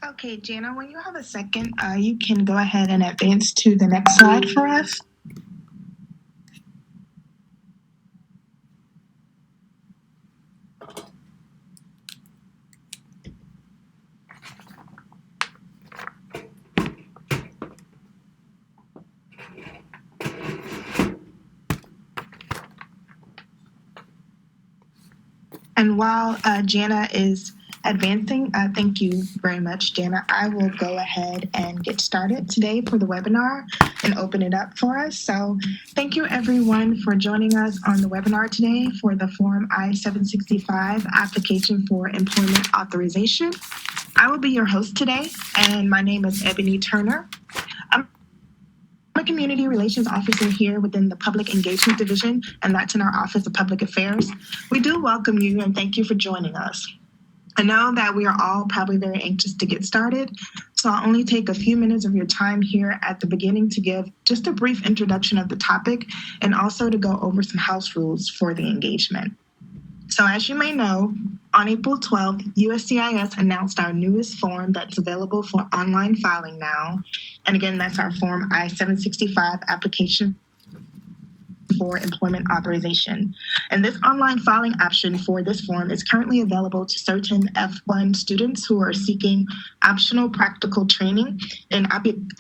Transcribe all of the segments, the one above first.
Okay, Jana, when you have a second, you can go ahead and advance to the next slide for us. And while Jana is advancing, thank you very much, Jana. I will go ahead and get started today for the webinar and open it up for us. So thank you everyone for joining us on the webinar today for the Form I-765 application for employment authorization. I will be your host today, and my name is Ebony Turner. I'm a community relations officer here within the Public Engagement Division, and that's in our Office of Public Affairs. We do welcome you and thank you for joining us. I know that we are all probably very anxious to get started, so I'll only take a few minutes of your time here at the beginning to give just a brief introduction of the topic and also to go over some house rules for the engagement. So as you may know, on April 12th, USCIS announced our newest form that's available for online filing now. And again, that's our Form I-765 application for employment authorization. And this online filing option for this form is currently available to certain F-1 students who are seeking optional practical training in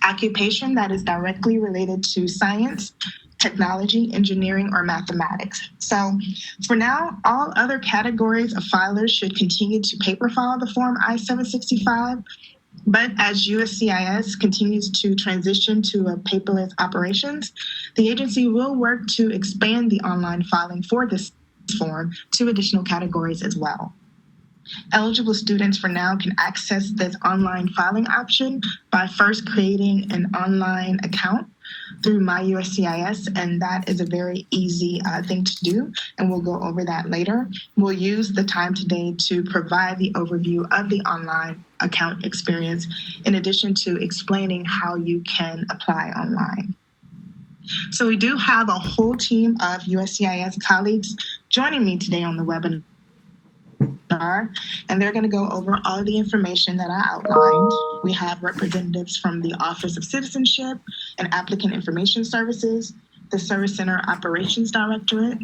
occupation that is directly related to science, technology, engineering, or mathematics. So for now, all other categories of filers should continue to paper file the Form I-765. But as USCIS continues to transition to a paperless operations, the agency will work to expand the online filing for this form to additional categories as well. Eligible students for now can access this online filing option by first creating an online account through My USCIS, and that is a very easy thing to do, and we'll go over that later. We'll use the time today to provide the overview of the online account experience, in addition to explaining how you can apply online. So we do have a whole team of USCIS colleagues joining me today on the webinar, and they're going to go over all the information that I outlined. We have representatives from the Office of Citizenship and Applicant Information Services, the Service Center Operations Directorate.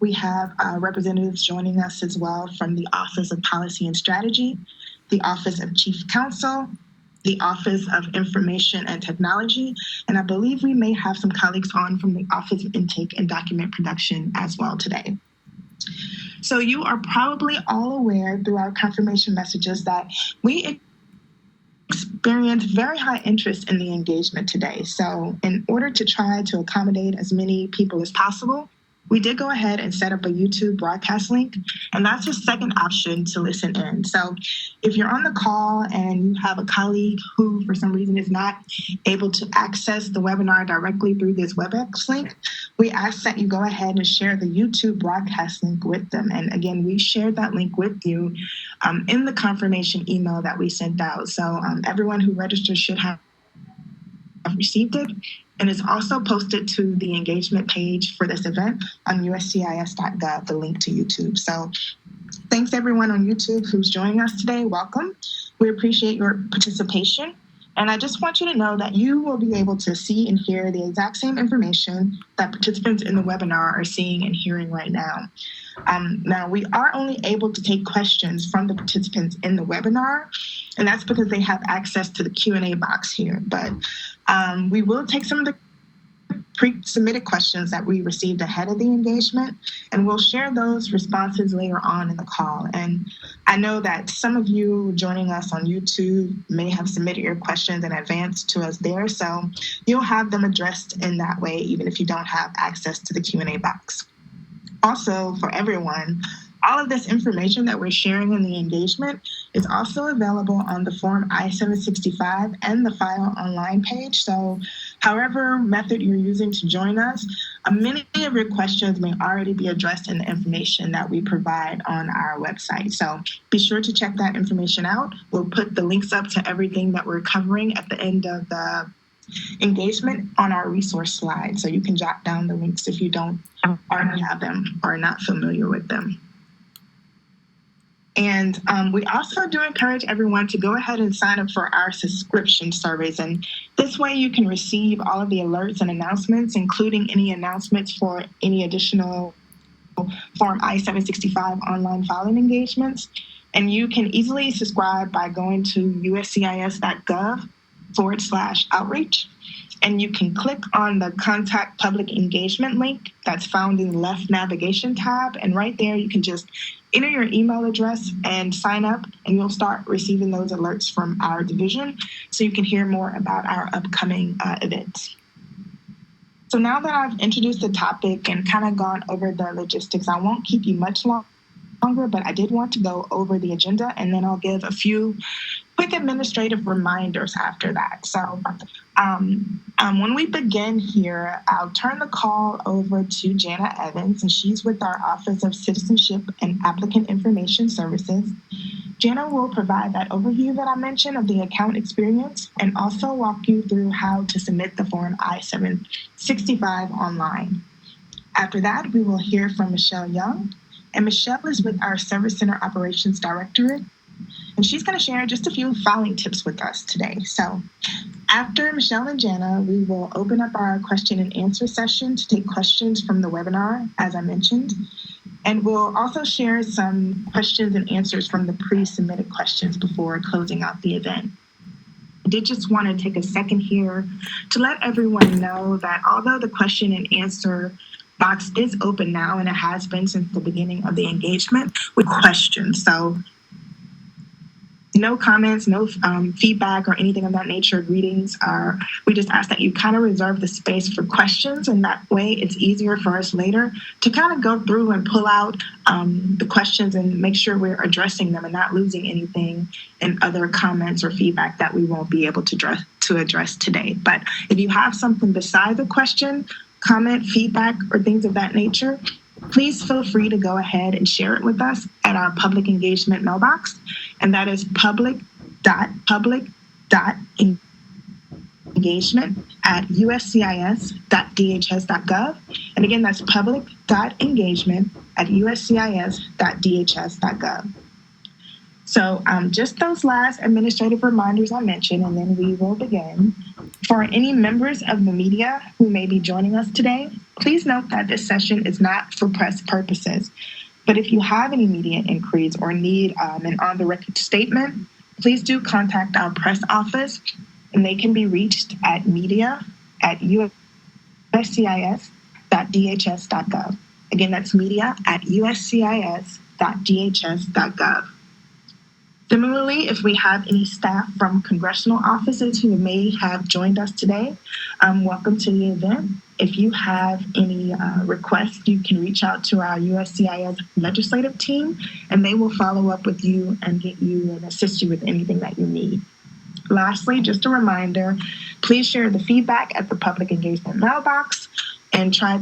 We have representatives joining us as well from the Office of Policy and Strategy, the Office of Chief Counsel, the Office of Information and Technology, and I believe we may have some colleagues on from the Office of Intake and Document Production as well today. So you are probably all aware through our confirmation messages that we experience very high interest in the engagement today. So in order to try to accommodate as many people as possible, we did go ahead and set up a YouTube broadcast link, and that's your second option to listen in. So if you're on the call and you have a colleague who for some reason is not able to access the webinar directly through this WebEx link, we ask that you go ahead and share the YouTube broadcast link with them. And again, we shared that link with you in the confirmation email that we sent out. So everyone who registered should have received it. And it's also posted to the engagement page for this event on uscis.gov, the link to YouTube. So thanks everyone on YouTube who's joining us today. Welcome. We appreciate your participation. And I just want you to know that you will be able to see and hear the exact same information that participants in the webinar are seeing and hearing right now. Now, we are only able to take questions from the participants in the webinar, and that's because they have access to the Q&A box here. But we will take some of the pre-submitted questions that we received ahead of the engagement, and we'll share those responses later on in the call. And I know that some of you joining us on YouTube may have submitted your questions in advance to us there, so you'll have them addressed in that way, even if you don't have access to the Q&A box. Also, for everyone, all of this information that we're sharing in the engagement is also available on the Form I-765 and the File Online page. So however method you're using to join us, many of your questions may already be addressed in the information that we provide on our website. So be sure to check that information out. We'll put the links up to everything that we're covering at the end of the engagement on our resource slide. So you can jot down the links if you don't already have them or are not familiar with them. And we also do encourage everyone to go ahead and sign up for our subscription service. And this way you can receive all of the alerts and announcements, including any announcements for any additional Form I-765 online filing engagements. And you can easily subscribe by going to uscis.gov/outreach. And you can click on the Contact Public Engagement link that's found in the left navigation tab. And right there, you can just enter your email address and sign up, and you'll start receiving those alerts from our division so you can hear more about our upcoming events. So now that I've introduced the topic and kind of gone over the logistics, I won't keep you much longer, but I did want to go over the agenda, and then I'll give a few quick administrative reminders after that. So when we begin here, I'll turn the call over to Jana Evans, and she's with our Office of Citizenship and Applicant Information Services. Jana will provide that overview that I mentioned of the account experience and also walk you through how to submit the Form I-765 online. After that, we will hear from Michelle Young, and Michelle is with our Service Center Operations Directorate, and she's going to share just a few filing tips with us today. So after Michelle and Jana, we will open up our question and answer session to take questions from the webinar, as I mentioned. And we'll also share some questions and answers from the pre-submitted questions before closing out the event. I did just want to take a second here to let everyone know that although the question and answer box is open now, and it has been since the beginning of the engagement, with questions. So no comments, no feedback or anything of that nature, greetings. We just ask that you kind of reserve the space for questions, and that way it's easier for us later to kind of go through and pull out the questions and make sure we're addressing them and not losing anything in other comments or feedback that we won't be able to address today. But if you have something beside the question, comment, feedback, or things of that nature, please feel free to go ahead and share it with us at our public engagement mailbox. And that is public.engagement@uscis.dhs.gov. And again, that's public.engagement@uscis.dhs.gov. So just those last administrative reminders I mentioned, and then we will begin. For any members of the media who may be joining us today, please note that this session is not for press purposes. But if you have any media inquiries or need an on-the-record statement, please do contact our press office, and they can be reached at media@uscis.dhs.gov. Again, that's media@uscis.dhs.gov. Similarly, if we have any staff from congressional offices who may have joined us today, welcome to the event. If you have any requests, you can reach out to our USCIS legislative team, and they will follow up with you and get you and assist you with anything that you need. Lastly, just a reminder, please share the feedback at the public engagement mailbox and try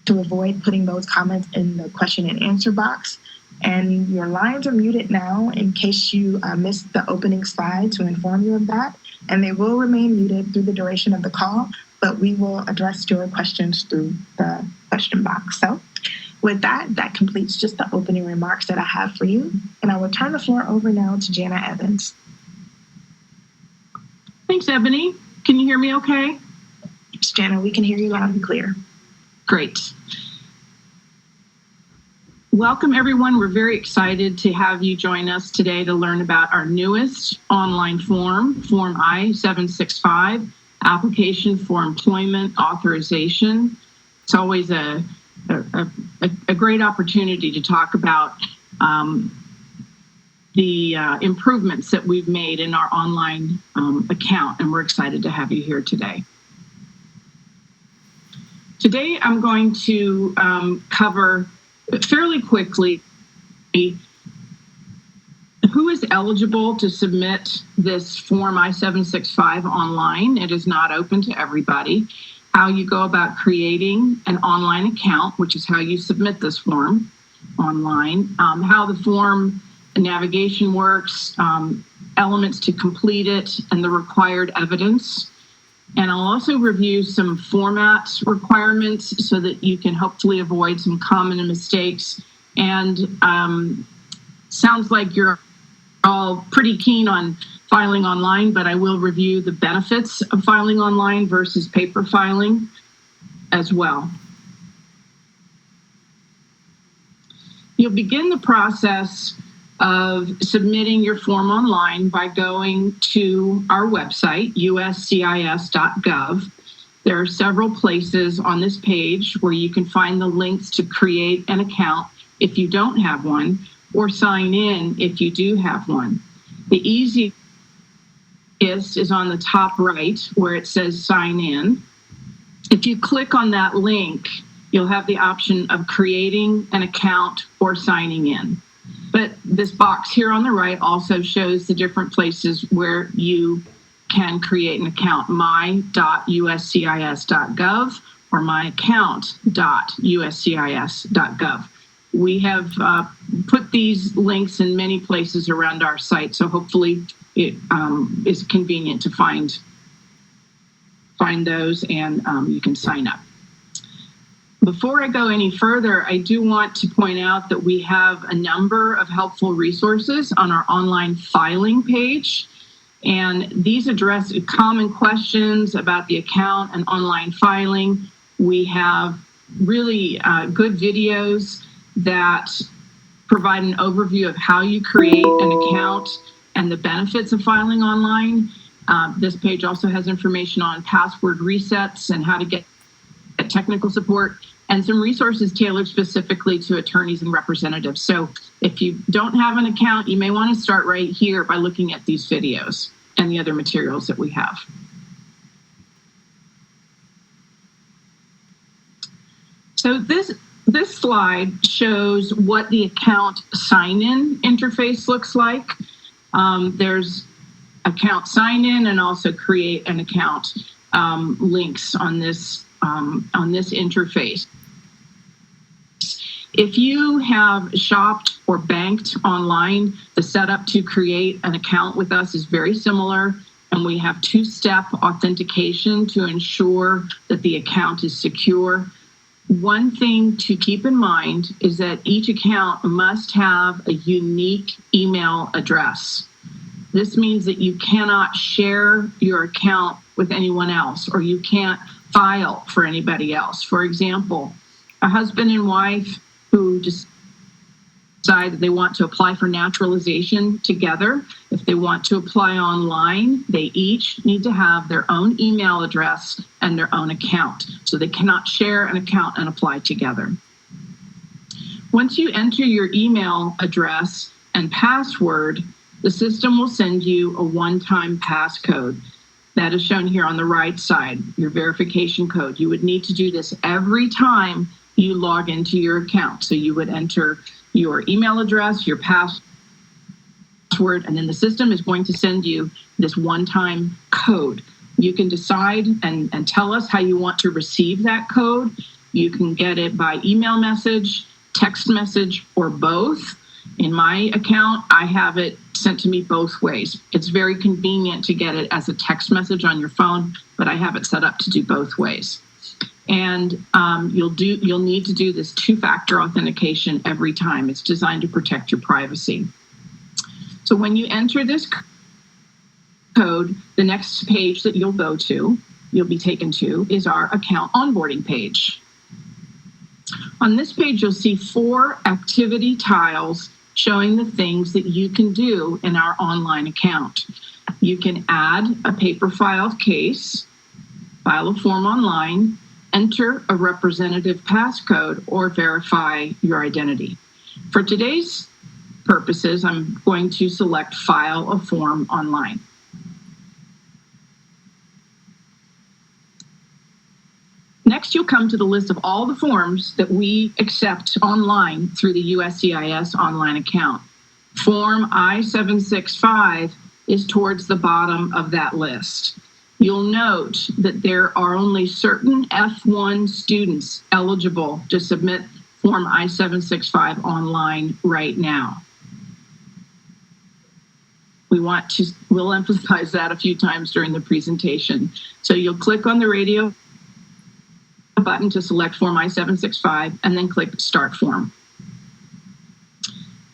to avoid putting those comments in the question and answer box. And your lines are muted now in case you missed the opening slide to inform you of that. And they will remain muted through the duration of the call, but we will address your questions through the question box. So with that, that completes just the opening remarks that I have for you. And I will turn the floor over now to Jana Evans. Thanks, Ebony. Can you hear me okay? Yes, Jana, we can hear you loud and clear. Great. Welcome, everyone. We're very excited to have you join us today to learn about our newest online form, Form I-765, Application for Employment Authorization. It's always a great opportunity to talk about the improvements that we've made in our online account, and we're excited to have you here today. Today, I'm going to cover fairly quickly who is eligible to submit this Form I-765 online. It is not open to everybody. How you go about creating an online account, which is how you submit this form online, how the form navigation works, elements to complete it, and the required evidence. And I'll also review some format requirements so that you can hopefully avoid some common mistakes and sounds like you're all pretty keen on filing online, but I will review the benefits of filing online versus paper filing as well. You'll begin the process of submitting your form online by going to our website, USCIS.gov. There are several places on this page where you can find the links to create an account if you don't have one, or sign in if you do have one. The easiest is on the top right where it says sign in. If you click on that link, you'll have the option of creating an account or signing in. But this box here on the right also shows the different places where you can create an account, my.uscis.gov or myaccount.uscis.gov. We have put these links in many places around our site, so hopefully it is convenient to find those, and you can sign up. Before I go any further, I do want to point out that we have a number of helpful resources on our online filing page, and these address common questions about the account and online filing. We have really good videos that provide an overview of how you create an account and the benefits of filing online. This page also has information on password resets and how to get technical support, and some resources tailored specifically to attorneys and representatives. So if you don't have an account, you may want to start right here by looking at these videos and the other materials that we have. So this slide shows what the account sign-in interface looks like. There's account sign-in and also create an account links on this interface. If you have shopped or banked online, the setup to create an account with us is very similar, and we have two-step authentication to ensure that the account is secure. One thing to keep in mind is that each account must have a unique email address. This means that you cannot share your account with anyone else, or you can't file for anybody else. For example, a husband and wife who just decide that they want to apply for naturalization together, if they want to apply online, they each need to have their own email address and their own account. So they cannot share an account and apply together. Once you enter your email address and password, the system will send you a one-time passcode. That is shown here on the right side, your verification code. You would need to do this every time you log into your account. So you would enter your email address, your password, and then the system is going to send you this one-time code. You can decide and tell us how you want to receive that code. You can get it by email message, text message, or both. In my account, I have it sent to me both ways. It's very convenient to get it as a text message on your phone, but I have it set up to do both ways. And you'll need to do this two-factor authentication every time. It's designed to protect your privacy. So when you enter this code, the next page that you'll be taken to, is our account onboarding page. On this page, you'll see 4 activity tiles showing the things that you can do in our online account. You can add a paper file case, file a form online, enter a representative passcode, or verify your identity. For today's purposes, I'm going to select file a form online. Next, you'll come to the list of all the forms that we accept online through the USCIS online account. Form I-765 is towards the bottom of that list. You'll note that there are only certain F-1 students eligible to submit Form I-765 online right now. We'll emphasize that a few times during the presentation. So you'll click on the radio button to select Form I-765 and then click Start Form.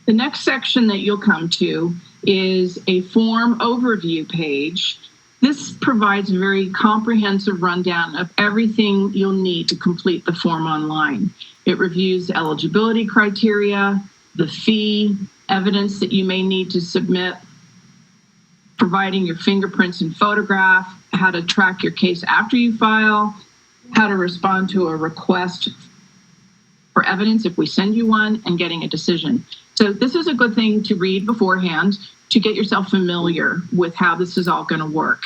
The next section that you'll come to is a form overview page. This provides a very comprehensive rundown of everything you'll need to complete the form online. It reviews eligibility criteria, the fee, evidence that you may need to submit, providing your fingerprints and photograph, how to track your case after you file, how to respond to a request for evidence if we send you one, and getting a decision. So this is a good thing to read beforehand to get yourself familiar with how this is all going to work.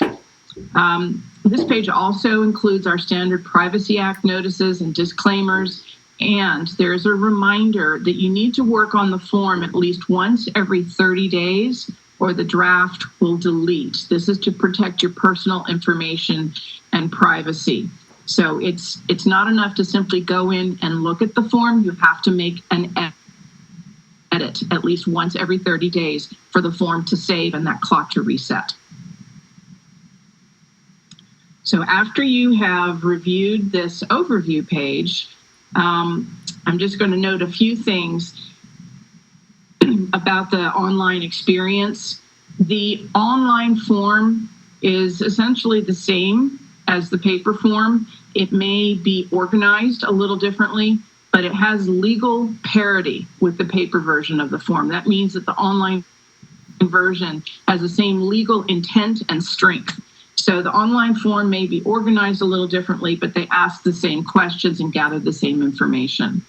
This page also includes our standard Privacy Act notices and disclaimers, and there's a reminder that you need to work on the form at least once every 30 days or the draft will delete. This is to protect your personal information and privacy. So it's not enough to simply go in and look at the form. You have to make an edit at least once every 30 days for the form to save and that clock to reset. So after you have reviewed this overview page, I'm just going to note a few things about the online experience. The online form is essentially the same as the paper form. It may be organized a little differently, but it has legal parity with the paper version of the form. That means that the online version has the same legal intent and strength. So the online form may be organized a little differently, but they ask the same questions and gather the same information.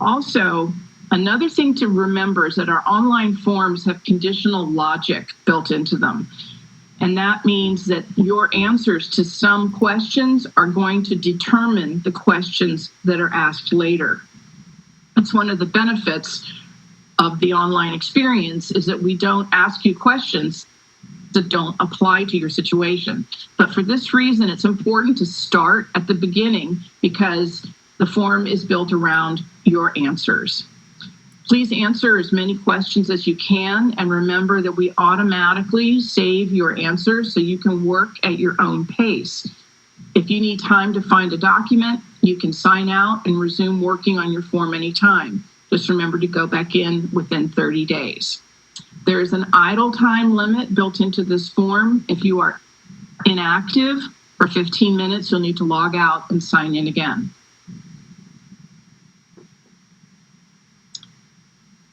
Also, another thing to remember is that our online forms have conditional logic built into them. And that means that your answers to some questions are going to determine the questions that are asked later. That's one of the benefits of the online experience, is that we don't ask you questions that don't apply to your situation. But for this reason, it's important to start at the beginning because the form is built around your answers. Please answer as many questions as you can, and remember that we automatically save your answers so you can work at your own pace. If you need time to find a document, you can sign out and resume working on your form anytime. Just remember to go back in within 30 days. There is an idle time limit built into this form. If you are inactive for 15 minutes, you'll need to log out and sign in again.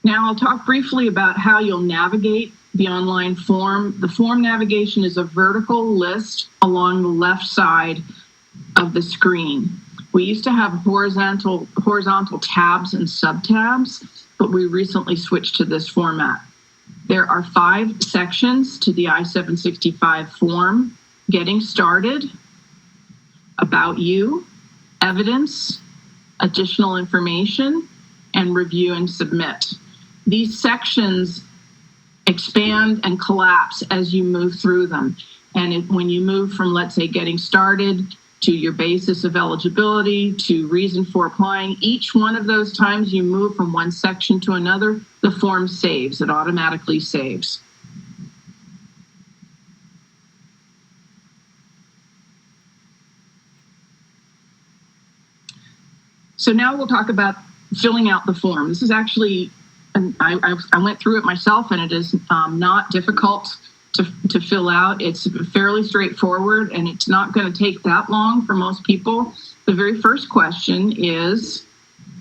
Now I'll talk briefly about how you'll navigate the online form. The form navigation is a vertical list along the left side of the screen. We used to have horizontal tabs and subtabs, but we recently switched to this format. There are 5 sections to the I-765 form: getting started, about you, evidence, additional information, and review and submit. These sections expand and collapse as you move through them. And when you move from, let's say, getting started to your basis of eligibility to reason for applying, each one of those times you move from one section to another, the form saves. It automatically saves. So now we'll talk about filling out the form. This is actually, I went through it myself, and it is not difficult to fill out. It's fairly straightforward, and it's not going to take that long for most people. The very first question is,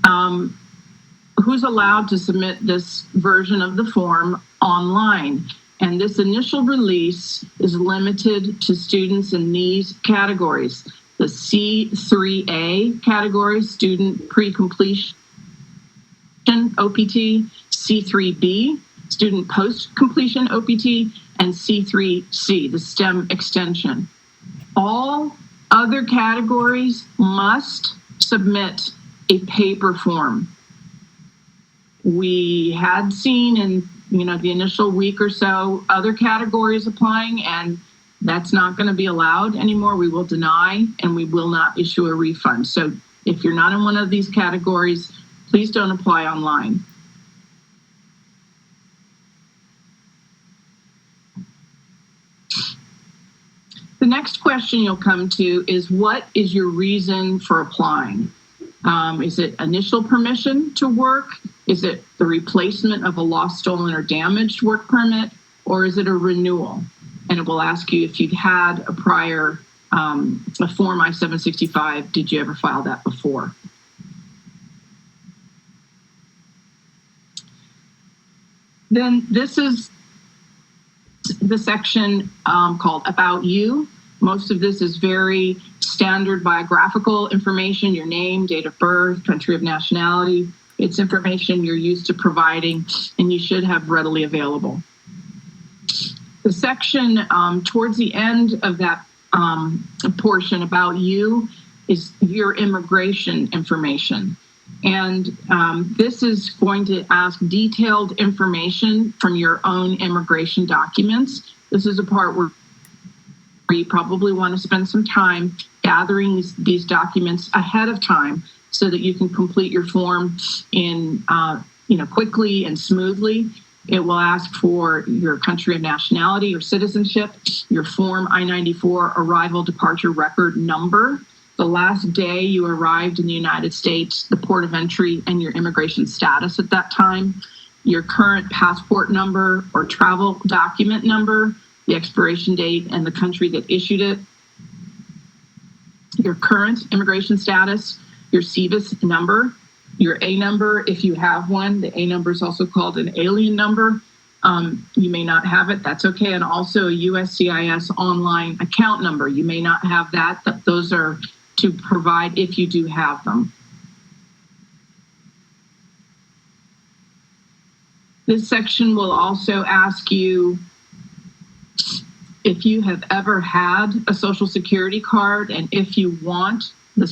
who's allowed to submit this version of the form online? And this initial release is limited to students in these categories: the C3A category, student pre-completion OPT, C3B, student post-completion OPT, and C3C, the STEM extension. All other categories must submit a paper form. We had seen in the initial week or so other categories applying, and that's not going to be allowed anymore. We will deny, and we will not issue a refund. So if you're not in one of these categories, please don't apply online. The next question you'll come to is, what is your reason for applying? Is it initial permission to work? Is it the replacement of a lost, stolen, or damaged work permit, or is it a renewal? And it will ask you if you've had a prior, a Form I-765, did you ever file that before? Then this is the section called About You. Most of this is very standard biographical information, your name, date of birth, country of nationality. It's information you're used to providing and you should have readily available. The section towards the end of that portion about you is your immigration information. And this is going to ask detailed information from your own immigration documents. This is a part where you probably want to spend some time gathering these documents ahead of time so that you can complete your form in quickly and smoothly. It will ask for your country of nationality or citizenship, your Form I-94 arrival departure record number, the last day you arrived in the United States, the port of entry, and your immigration status at that time, your current passport number or travel document number, the expiration date and the country that issued it, your current immigration status, your USCIS number, your A number, if you have one. The A number is also called an alien number. You may not have it, that's okay. And also a USCIS online account number. You may not have that, but those are to provide if you do have them. This section will also ask you if you have ever had a Social Security card and if you want the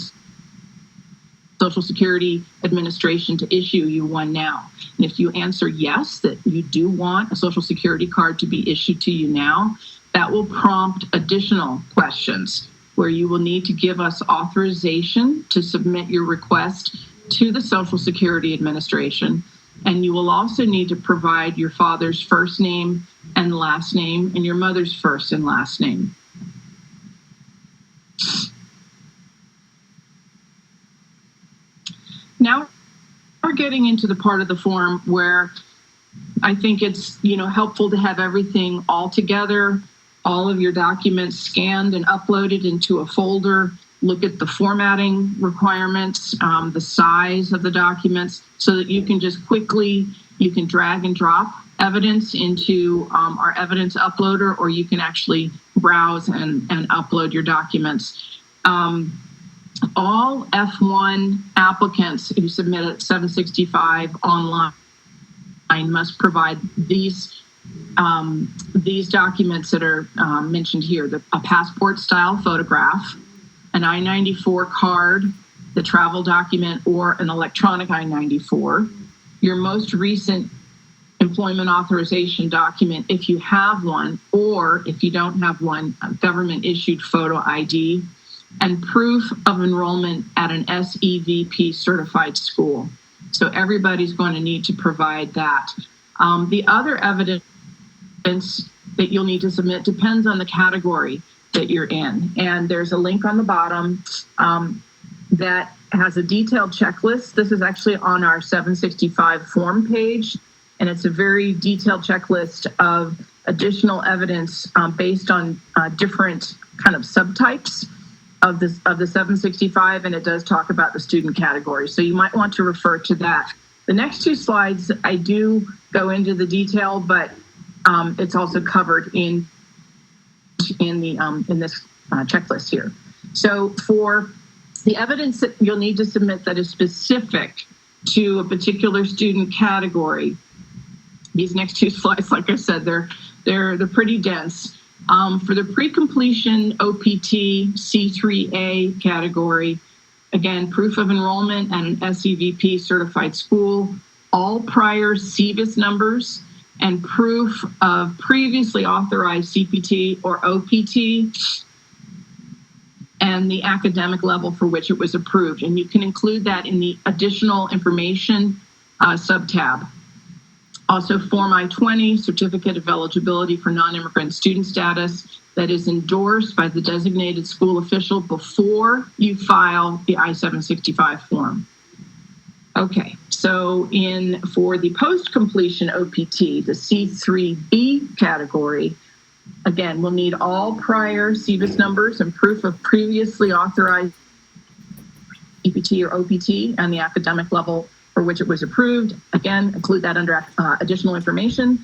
Social Security Administration to issue you one now. And if you answer yes, that you do want a Social Security card to be issued to you now, that will prompt additional questions where you will need to give us authorization to submit your request to the Social Security Administration. And you will also need to provide your father's first name and last name and your mother's first and last name. Now we're getting into the part of the form where I think it's helpful to have everything all together, all of your documents scanned and uploaded into a folder, look at the formatting requirements, the size of the documents, so that you can just quickly, you can drag and drop evidence into our evidence uploader, or you can actually browse and upload your documents. All F-1 applicants who submit at 765 online must provide these documents that are mentioned here: a passport style photograph, an I-94 card, the travel document, or an electronic I-94, your most recent employment authorization document if you have one, or if you don't have one, a government issued photo ID, and proof of enrollment at an SEVP certified school. So everybody's going to need to provide that. The other evidence that you'll need to submit depends on the category that you're in. And there's a link on the bottom that has a detailed checklist. This is actually on our 765 form page, and it's a very detailed checklist of additional evidence based on different kind of subtypes of the 765, and it does talk about the student category. So you might want to refer to that. The next two slides, I do go into the detail, but it's also covered in this checklist here. So for the evidence that you'll need to submit that is specific to a particular student category, these next two slides, like I said, they're pretty dense. For the pre-completion OPT C3A category, again, proof of enrollment at an SEVP certified school, all prior CVIS numbers, and proof of previously authorized CPT or OPT, and the academic level for which it was approved. And you can include that in the additional information subtab. Also, Form I-20, Certificate of Eligibility for Non-Immigrant Student Status, that is endorsed by the designated school official before you file the I-765 form. Okay, so for the post-completion OPT, the C3B category, again, we'll need all prior CVIS numbers and proof of previously authorized EPT or OPT and the academic level for which it was approved. Again, include that under additional information.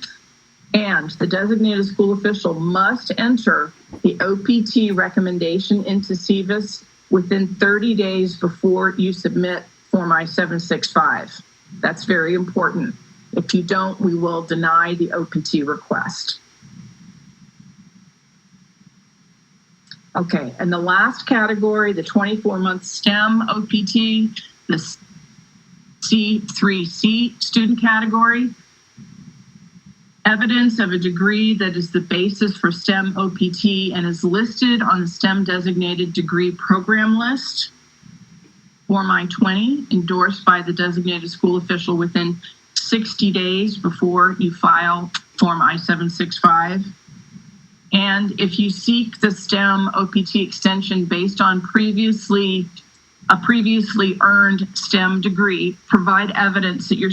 And the designated school official must enter the OPT recommendation into CVIS within 30 days before you submit Form I-765. That's very important. If you don't, we will deny the OPT request. Okay, and the last category, the 24-month STEM OPT, the C3C student category, evidence of a degree that is the basis for STEM OPT and is listed on the STEM designated degree program list, Form I-20, endorsed by the designated school official within 60 days before you file Form I-765. And if you seek the STEM OPT extension based on previously earned STEM degree, provide evidence that your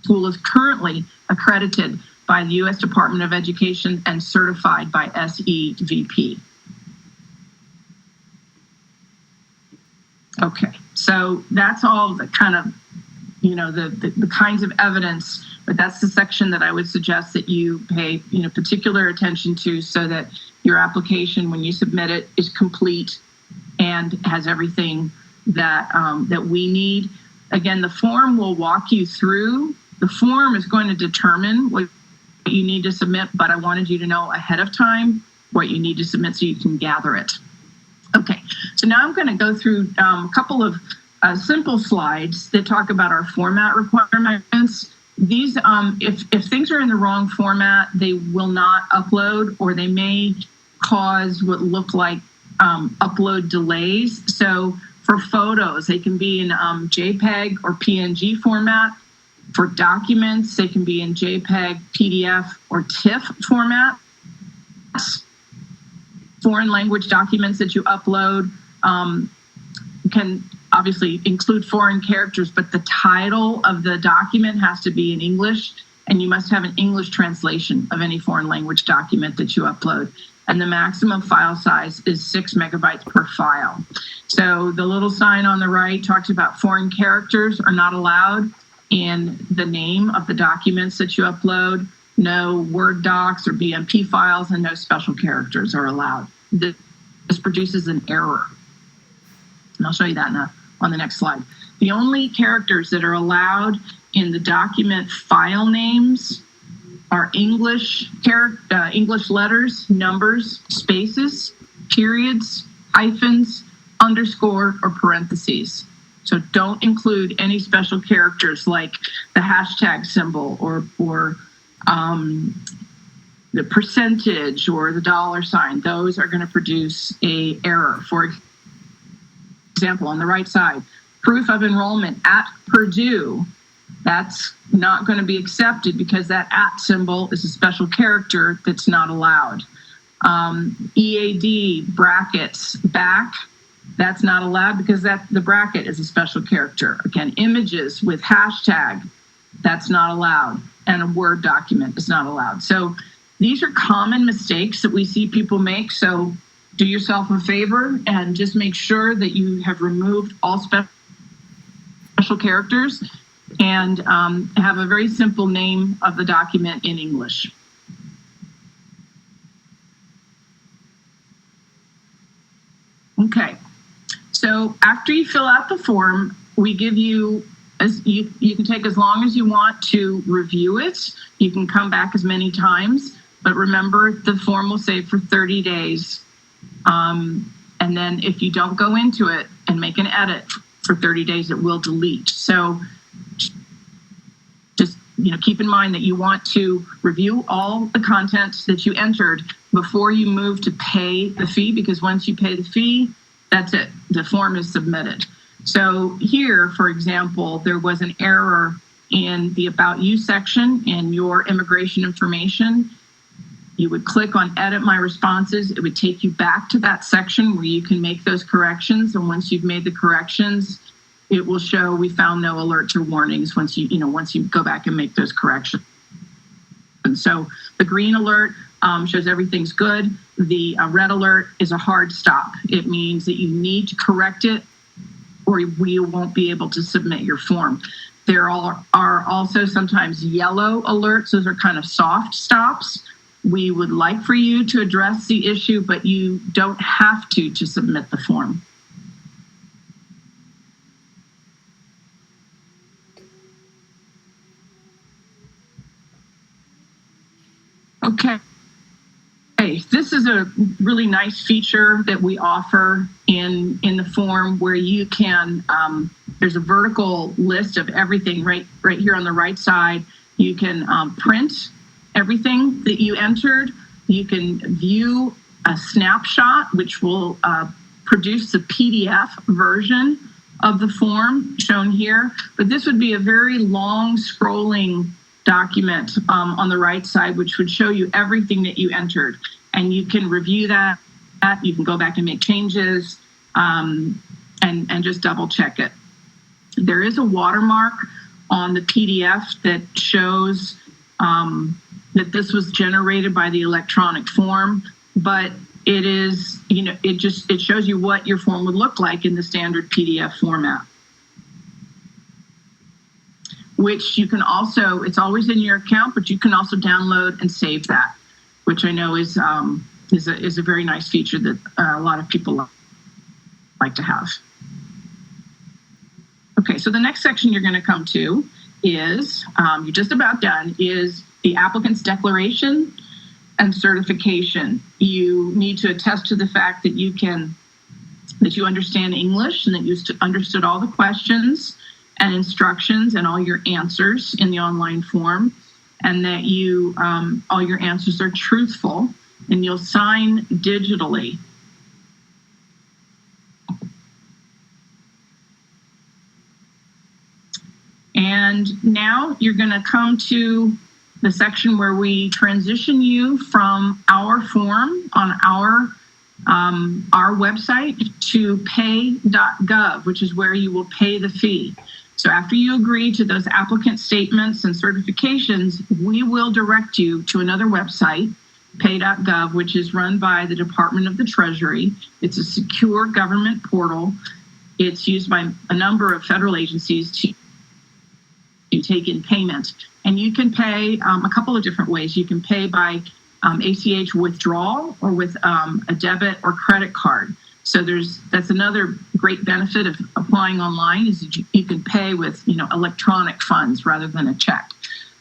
school is currently accredited by the U.S. Department of Education and certified by SEVP. Okay, so that's all the kind of, the kinds of evidence, but that's the section that I would suggest that you pay, particular attention to so that your application, when you submit it, is complete and has everything that that we need. Again, the form will walk you through. The form is going to determine what you need to submit, but I wanted you to know ahead of time what you need to submit so you can gather it. Okay, so now I'm going to go through a couple of simple slides that talk about our format requirements. These, if things are in the wrong format, they will not upload, or they may cause what look like upload delays. So for photos, they can be in JPEG or PNG format. For documents, they can be in JPEG, PDF, or TIFF format. Foreign language documents that you upload can obviously include foreign characters, but the title of the document has to be in English, and you must have an English translation of any foreign language document that you upload. And the maximum file size is 6 megabytes per file. So the little sign on the right talks about foreign characters are not allowed in the name of the documents that you upload. No Word docs or BMP files, and no special characters are allowed. This produces an error. And I'll show you that on the next slide. The only characters that are allowed in the document file names are English letters, numbers, spaces, periods, hyphens, underscore, or parentheses. So don't include any special characters like the hashtag symbol or the percentage or the dollar sign. Those are going to produce an error. For example, on the right side, proof of enrollment at Purdue, that's not going to be accepted because that at symbol is a special character that's not allowed. EAD, brackets, back, that's not allowed because the bracket is a special character. Again, images with hashtag, that's not allowed. And a Word document is not allowed. So these are common mistakes that we see people make. So do yourself a favor and just make sure that you have removed all special characters and have a very simple name of the document in English. Okay, so after you fill out the form, we give you, you can take as long as you want to review it. You can come back as many times, but remember the form will say for 30 days. And then if you don't go into it and make an edit for 30 days, it will delete. So just keep in mind that you want to review all the content that you entered before you move to pay the fee, because once you pay the fee, that's it. The form is submitted. So here, for example, there was an error in the About You section in your immigration information. You would click on Edit My Responses. It would take you back to that section where you can make those corrections. And once you've made the corrections, it will show we found no alerts or warnings once you go back and make those corrections. And so the green alert shows everything's good. The red alert is a hard stop. It means that you need to correct it or we won't be able to submit your form. There are also sometimes yellow alerts. Those are kind of soft stops. We would like for you to address the issue, but you don't have to submit the form. Okay. This is a really nice feature that we offer in the form where you can, there's a vertical list of everything right here on the right side. You can print everything that you entered. You can view a snapshot, which will produce the PDF version of the form shown here. But this would be a very long scrolling document on the right side, which would show you everything that you entered. And you can review that. You can go back and make changes and just double check it. There is a watermark on the PDF that shows that this was generated by the electronic form, but it is, it shows you what your form would look like in the standard PDF format, which you can also, it's always in your account, but you can also download and save that, which I know is a very nice feature that a lot of people like to have. Okay, so the next section you're going to come to is, you're just about done, is the applicant's declaration and certification. You need to attest to the fact that you understand English and that you understood all the questions and instructions and all your answers in the online form, and that all your answers are truthful, and you'll sign digitally. And now you're going to come to the section where we transition you from our form on our website to pay.gov, which is where you will pay the fee. So after you agree to those applicant statements and certifications, we will direct you to another website, pay.gov, which is run by the Department of the Treasury. It's a secure government portal. It's used by a number of federal agencies to take in payment. And you can pay a couple of different ways. You can pay by ACH withdrawal or with a debit or credit card. So that's another great benefit of applying online, is that you can pay with electronic funds rather than a check.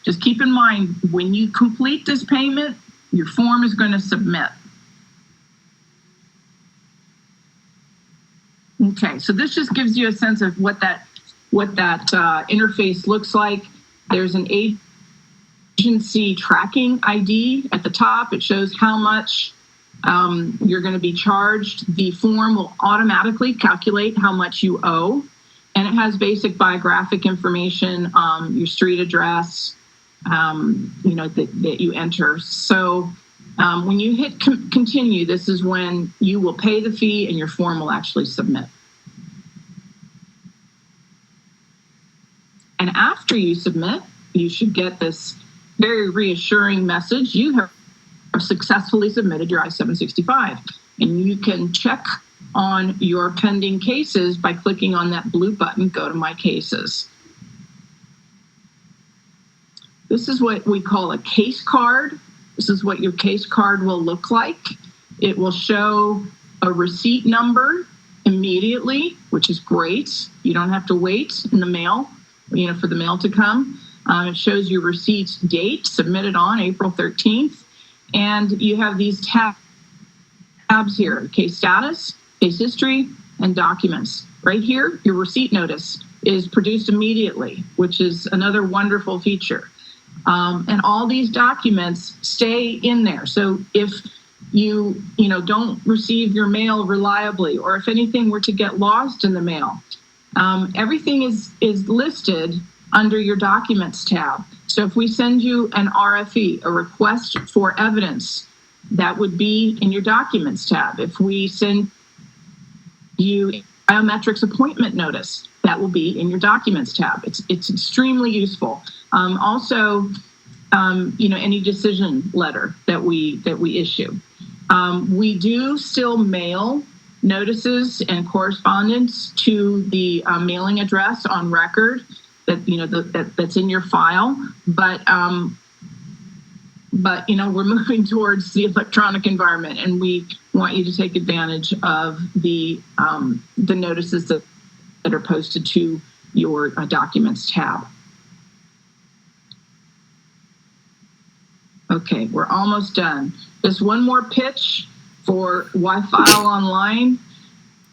Just keep in mind, when you complete this payment, your form is going to submit. Okay, so this just gives you a sense of what that interface looks like. There's an agency tracking ID at the top. It shows how much you're going to be charged. The form will automatically calculate how much you owe, and it has basic biographic information, your street address, that you enter. So when you hit continue, this is when you will pay the fee and your form will actually submit. And after you submit, you should get this very reassuring message. You have successfully submitted your I-765. And you can check on your pending cases by clicking on that blue button, Go to My Cases. This is what we call a case card. This is what your case card will look like. It will show a receipt number immediately, which is great. You don't have to wait in the mail, for the mail to come. It shows your receipt date, submitted on April 13th. And you have these tabs here: case status, case history, and documents. Right here, your receipt notice is produced immediately, which is another wonderful feature. And all these documents stay in there. So if you don't receive your mail reliably, or if anything were to get lost in the mail, everything is listed under your Documents tab. So if we send you an RFE, a request for evidence, that would be in your Documents tab. If we send you biometrics appointment notice that will be in your documents tab. It's extremely useful. Also, any decision letter that we issue. We do still mail notices and correspondence to the mailing address on record that that's in your file, but we're moving towards the electronic environment, and we want you to take advantage of the notices that are posted to your documents tab. Okay, we're almost done. Just one more pitch for why file online.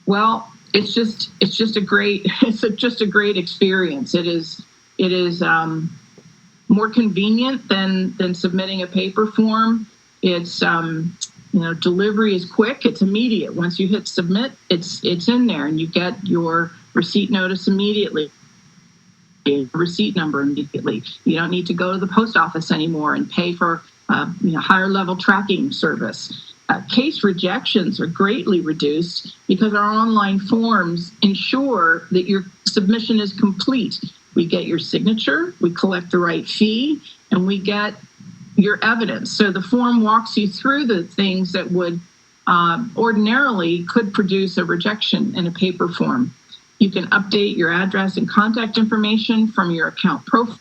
Well, it's just a great experience. It is more convenient than submitting a paper form. It's delivery is quick. It's immediate. Once you hit submit, it's in there, and you get your receipt notice immediately. Receipt number immediately. You don't need to go to the post office anymore and pay for higher level tracking service. Case rejections are greatly reduced because our online forms ensure that your submission is complete. We get your signature, we collect the right fee, and we get your evidence. So the form walks you through the things that would ordinarily could produce a rejection in a paper form. You can update your address and contact information from your account profile,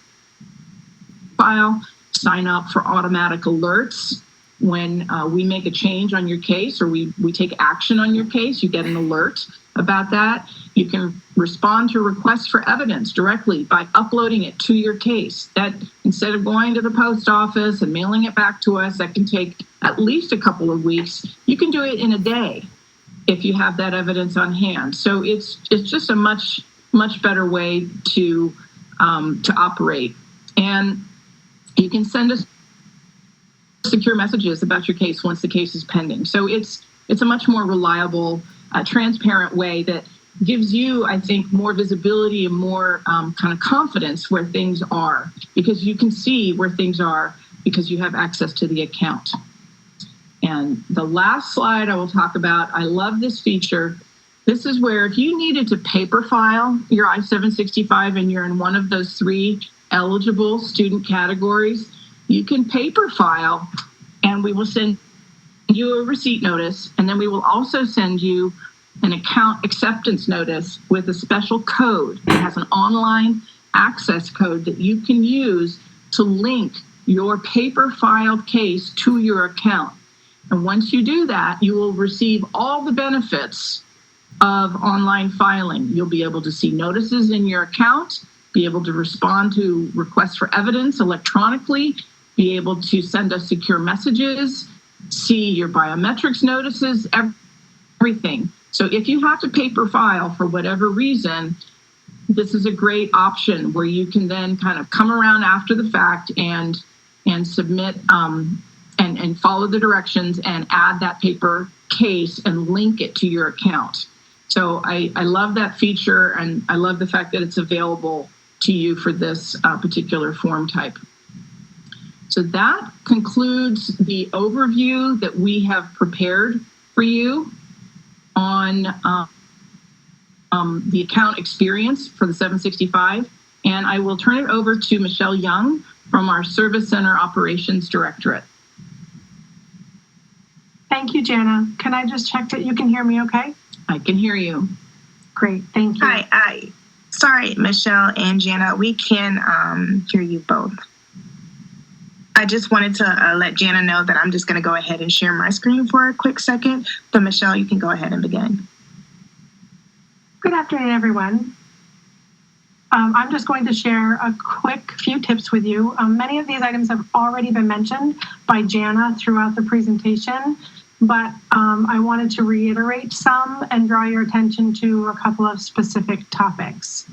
sign up for automatic alerts. When we make a change on your case or we take action on your case, you get an alert about that. You can respond to requests for evidence directly by uploading it to your case. That instead of going to the post office and mailing it back to us, that can take at least a couple of weeks. You can do it in a day if you have that evidence on hand. So it's just a much better way to operate. And you can send us secure messages about your case once the case is pending. So it's a much more reliable, transparent way that gives you, I think, more visibility and more kind of confidence where things are, because you can see where things are because you have access to the account. And the last slide I will talk about, I love this feature. This is where if you needed to paper file your I-765 and you're in one of those 3 eligible student categories, you can paper file, and we will send you a receipt notice, and then we will also send you an account acceptance notice with a special code. It has an online access code that you can use to link your paper filed case to your account. And once you do that, you will receive all the benefits of online filing. You'll be able to see notices in your account, be able to respond to requests for evidence electronically, be able to send us secure messages, see your biometrics notices, everything. So if you have to paper file for whatever reason, this is a great option where you can then kind of come around after the fact and submit and follow the directions and add that paper case and link it to your account. So I love that feature, and I love the fact that it's available to you for this particular form type. So that concludes the overview that we have prepared for you on the account experience for the 765. And I will turn it over to Michelle Young from our Service Center Operations Directorate. Thank you, Jana. Can I just check that you can hear me okay? I can hear you. Great, thank you. Hi. Sorry, Michelle and Jana, we can hear you both. I just wanted to let Jana know that I'm just going to go ahead and share my screen for a quick second. But Michelle, you can go ahead and begin. Good afternoon, everyone. I'm just going to share a quick few tips with you. Many of these items have already been mentioned by Jana throughout the presentation, but I wanted to reiterate some and draw your attention to a couple of specific topics.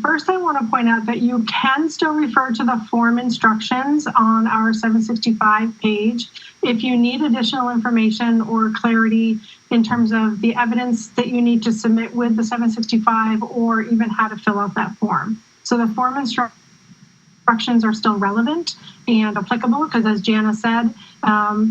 First, I want to point out that you can still refer to the form instructions on our 765 page if you need additional information or clarity in terms of the evidence that you need to submit with the 765 or even how to fill out that form. So the form instructions are still relevant and applicable because, as Jana said,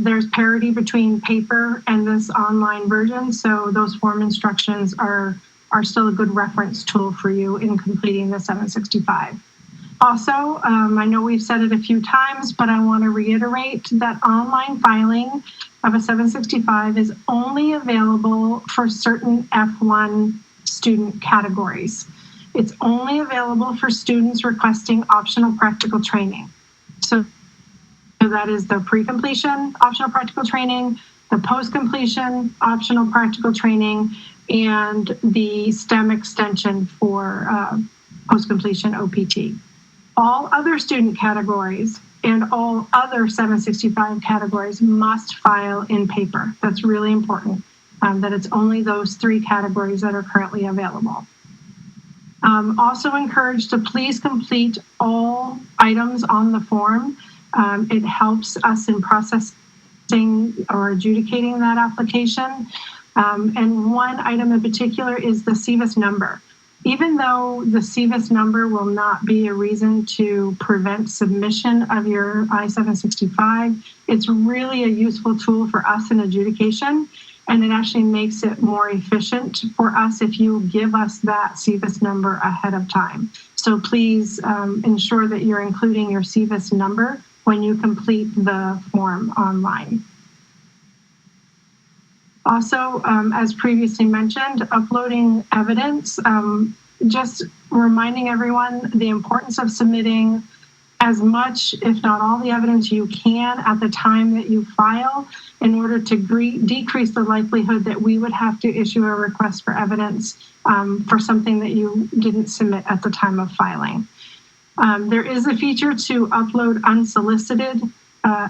there's parity between paper and this online version. So those form instructions are are still a good reference tool for you in completing the 765. Also, I know we've said it a few times, but I want to reiterate that online filing of a 765 is only available for certain F-1 student categories. It's only available for students requesting optional practical training. So that is the pre-completion optional practical training, the post-completion optional practical training, and the STEM extension for post-completion OPT. All other student categories and all other 765 categories must file in paper. That's really important, that it's only those 3 categories that are currently available. Also encouraged to please complete all items on the form. It helps us in processing or adjudicating that application. And one item in particular is the CVIS number. Even though the CVIS number will not be a reason to prevent submission of your I-765, it's really a useful tool for us in adjudication, and it actually makes it more efficient for us if you give us that CVIS number ahead of time. So please ensure that you're including your CVIS number when you complete the form online. Also, as previously mentioned, uploading evidence, just reminding everyone the importance of submitting as much, if not all, the evidence you can at the time that you file in order to decrease the likelihood that we would have to issue a request for evidence for something that you didn't submit at the time of filing. There is a feature to upload unsolicited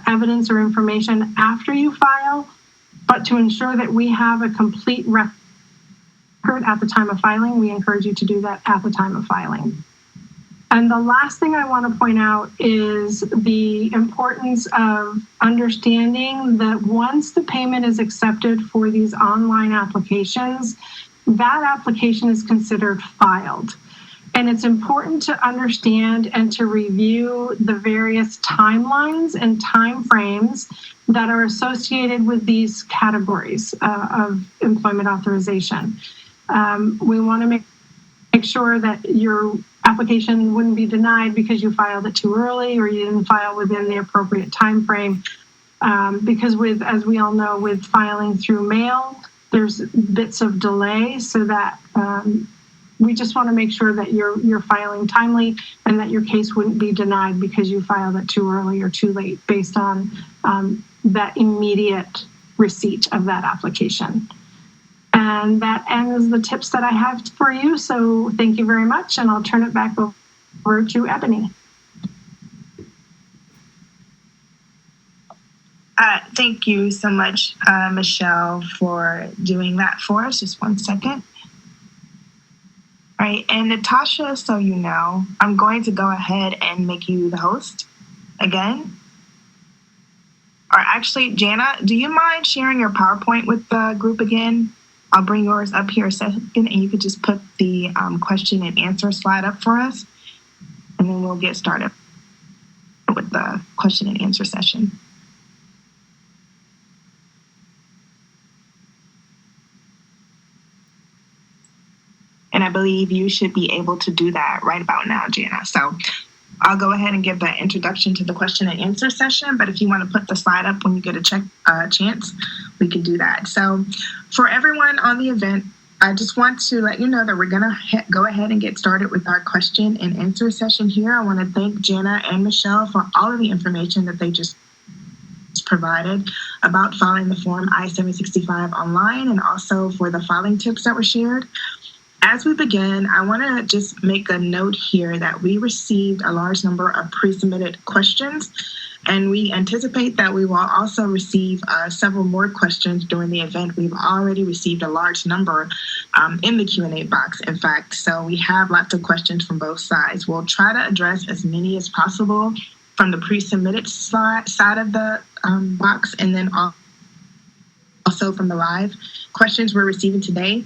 evidence or information after you file, but to ensure that we have a complete record at the time of filing, we encourage you to do that at the time of filing. And the last thing I want to point out is the importance of understanding that once the payment is accepted for these online applications, that application is considered filed. And it's important to understand and to review the various timelines and timeframes that are associated with these categories of employment authorization. We want to make sure that your application wouldn't be denied because you filed it too early or you didn't file within the appropriate time frame. Because as we all know, with filing through mail, there's bits of delay, so that we just want to make sure that you're filing timely and that your case wouldn't be denied because you filed it too early or too late based on that immediate receipt of that application. And that ends the tips that I have for you. So thank you very much, and I'll turn it back over to Ebony. Thank you so much, Michelle, for doing that for us. Just one second. All right, and Natasha, so you know, I'm going to go ahead and make you the host again. Or actually, Jana, do you mind sharing your PowerPoint with the group again? I'll bring yours up here a second, and you could just put the question and answer slide up for us, and then we'll get started with the question and answer session. And I believe you should be able to do that right about now, Jana. So I'll go ahead and give the introduction to the question and answer session. But if you want to put the slide up when you get a chance, we can do that. So for everyone on the event, I just want to let you know that we're going to go ahead and get started with our question and answer session here. I want to thank Jana and Michelle for all of the information that they just provided about filing the form I-765 online, and also for the filing tips that were shared. As we begin, I want to just make a note here that we received a large number of pre-submitted questions, and we anticipate that we will also receive several more questions during the event. We've already received a large number in the Q&A box, in fact, so we have lots of questions from both sides. We'll try to address as many as possible from the pre-submitted side of the box, and then also from the live questions we're receiving today.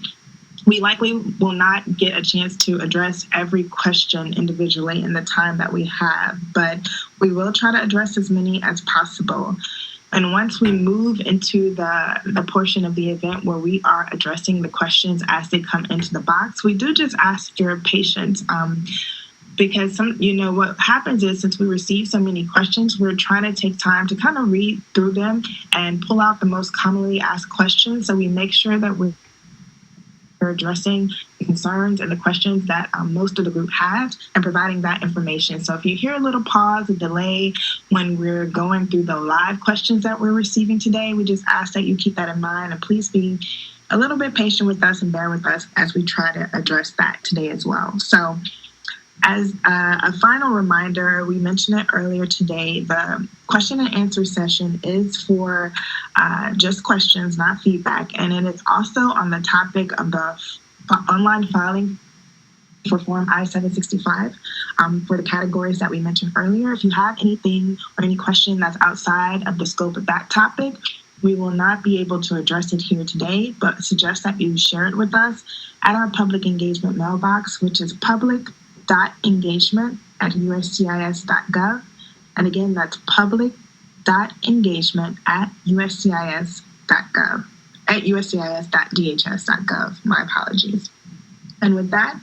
We likely will not get a chance to address every question individually in the time that we have, but we will try to address as many as possible. And once we move into the portion of the event where we are addressing the questions as they come into the box, we do just ask your patience. Because what happens is, since we receive so many questions, we're trying to take time to kind of read through them and pull out the most commonly asked questions, so we make sure that we're addressing the concerns and the questions that most of the group has and providing that information. So if you hear a little pause, a delay when we're going through the live questions that we're receiving today, we just ask that you keep that in mind, and please be a little bit patient with us and bear with us as we try to address that today as well. So as a final reminder, we mentioned it earlier today, the question and answer session is for just questions, not feedback. And it is also on the topic of the online filing for Form I-765 for the categories that we mentioned earlier. If you have anything or any question that's outside of the scope of that topic, we will not be able to address it here today, but suggest that you share it with us at our public engagement mailbox, which is public.engagement@uscis.gov. And again, that's public.engagement@uscis.gov, at uscis.dhs.gov. My apologies. And with that,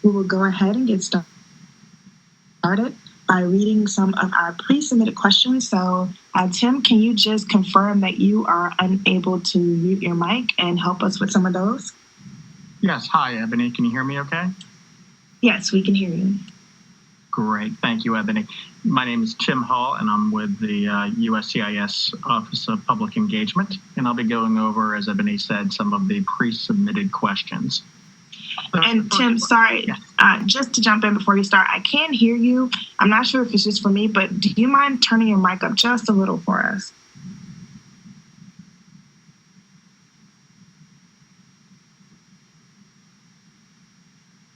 we will go ahead and get started by reading some of our pre-submitted questions. So, Tim, can you just confirm that you are unable to mute your mic and help us with some of those? Yes. Hi, Ebony. Can you hear me okay? Yes, we can hear you. Great. Thank you, Ebony. My name is Tim Hall, and I'm with the USCIS Office of Public Engagement, and I'll be going over, as Ebony said, some of the pre-submitted questions. And Tim, sorry, yes. Just to jump in before you start, I can hear you. I'm not sure if it's just for me, but do you mind turning your mic up just a little for us?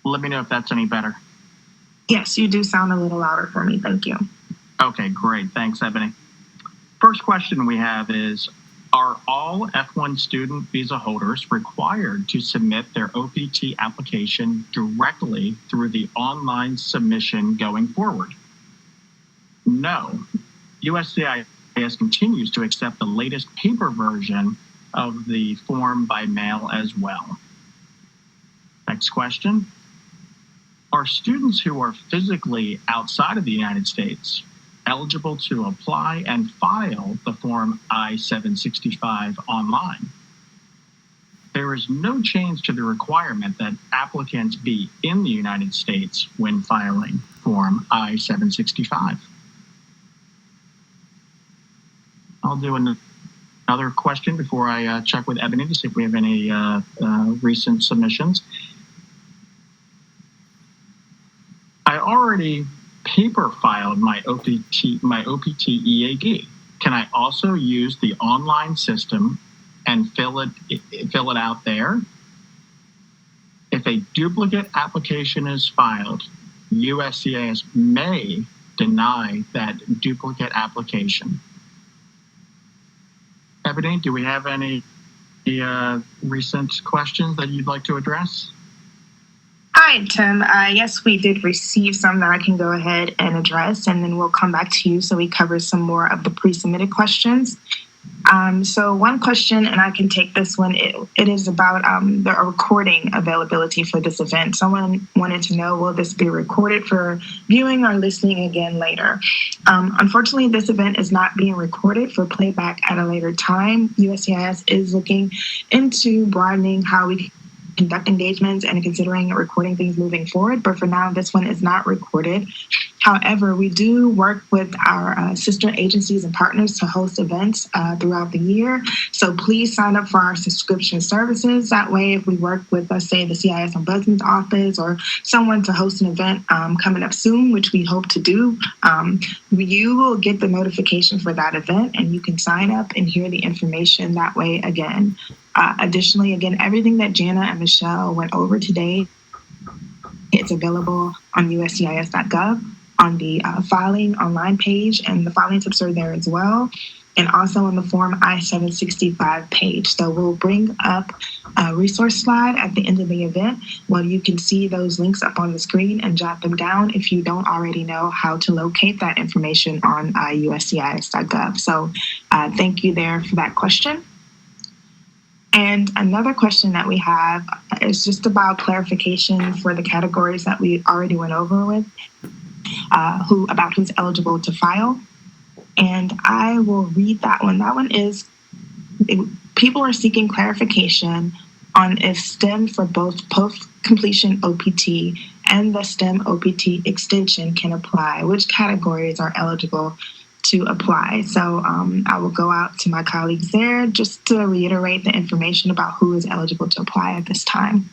Let me know if that's any better. Yes, you do sound a little louder for me. Thank you. Okay, great. Thanks, Ebony. First question we have is, are all F-1 student visa holders required to submit their OPT application directly through the online submission going forward? No. USCIS continues to accept the latest paper version of the form by mail as well. Next question. Are students who are physically outside of the United States eligible to apply and file the Form I-765 online? There is no change to the requirement that applicants be in the United States when filing Form I-765. I'll do another question before I check with Ebony to see if we have any recent submissions. I already paper filed my OPT EAD. Can I also use the online system and fill it out there? If a duplicate application is filed, USCIS may deny that duplicate application. Ebony, do we have any recent questions that you'd like to address? Hi, Tim. Yes, we did receive some that I can go ahead and address, and then we'll come back to you so we cover some more of the pre-submitted questions. So one question, and I can take this one, it is about the recording availability for this event. Someone wanted to know, will this be recorded for viewing or listening again later? Unfortunately, this event is not being recorded for playback at a later time. USCIS is looking into broadening how we conduct engagements and considering recording things moving forward. But for now, this one is not recorded. However, we do work with our sister agencies and partners to host events throughout the year. So please sign up for our subscription services. That way, if we work with, let's say, the CIS Ombudsman's Office or someone to host an event coming up soon, which we hope to do, you will get the notification for that event and you can sign up and hear the information that way again. Additionally, again, everything that Jana and Michelle went over today, it's available on uscis.gov on the filing online page, and the filing tips are there as well. and also on the Form I-765 page. So we'll bring up a resource slide at the end of the event where you can see those links up on the screen and jot them down if you don't already know how to locate that information on USCIS.gov. So thank you there for that question. And another question that we have is just about clarification for the categories that we already went over with, about who's eligible to file. And I will read that one. That one is, people are seeking clarification on if STEM for both post-completion OPT and the STEM OPT extension can apply. Which categories are eligible to apply? So I will go out to my colleagues there just to reiterate the information about who is eligible to apply at this time.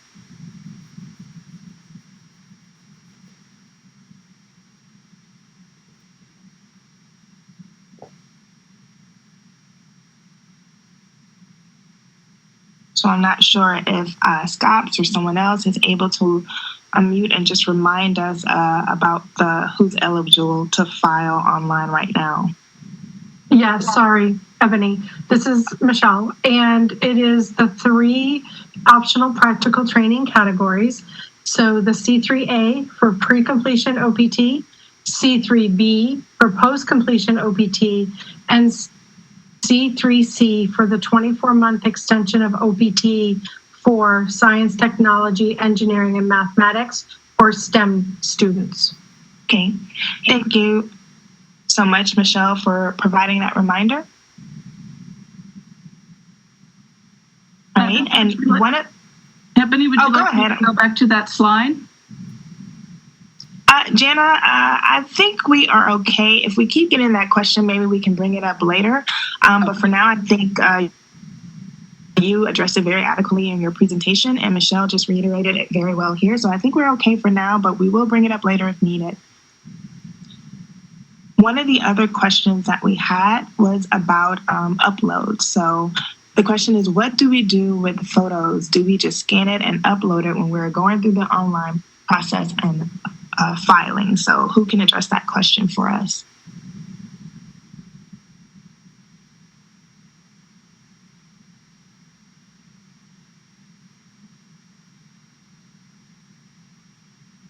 So I'm not sure if Scott or someone else is able to unmute and just remind us about who's eligible to file online right now. Yeah, sorry, Ebony. This is Michelle, and it is the 3 optional practical training categories. So the C3A for pre-completion OPT, C3B for post-completion OPT, and C3C for the 24-month extension of OPT for science, technology, engineering, and mathematics for STEM students. Okay, thank you so much, Michelle, for providing that reminder. All right, and one of... Ebony, would you like ahead. to go back to that slide? Jana, I think we are okay. If we keep getting that question, maybe we can bring it up later. But for now, I think you addressed it very adequately in your presentation, and Michelle just reiterated it very well here. So I think we're okay for now, but we will bring it up later if needed. One of the other questions that we had was about upload. So the question is, what do we do with photos? Do we just scan it and upload it when we're going through the online process and filing? So who can address that question for us?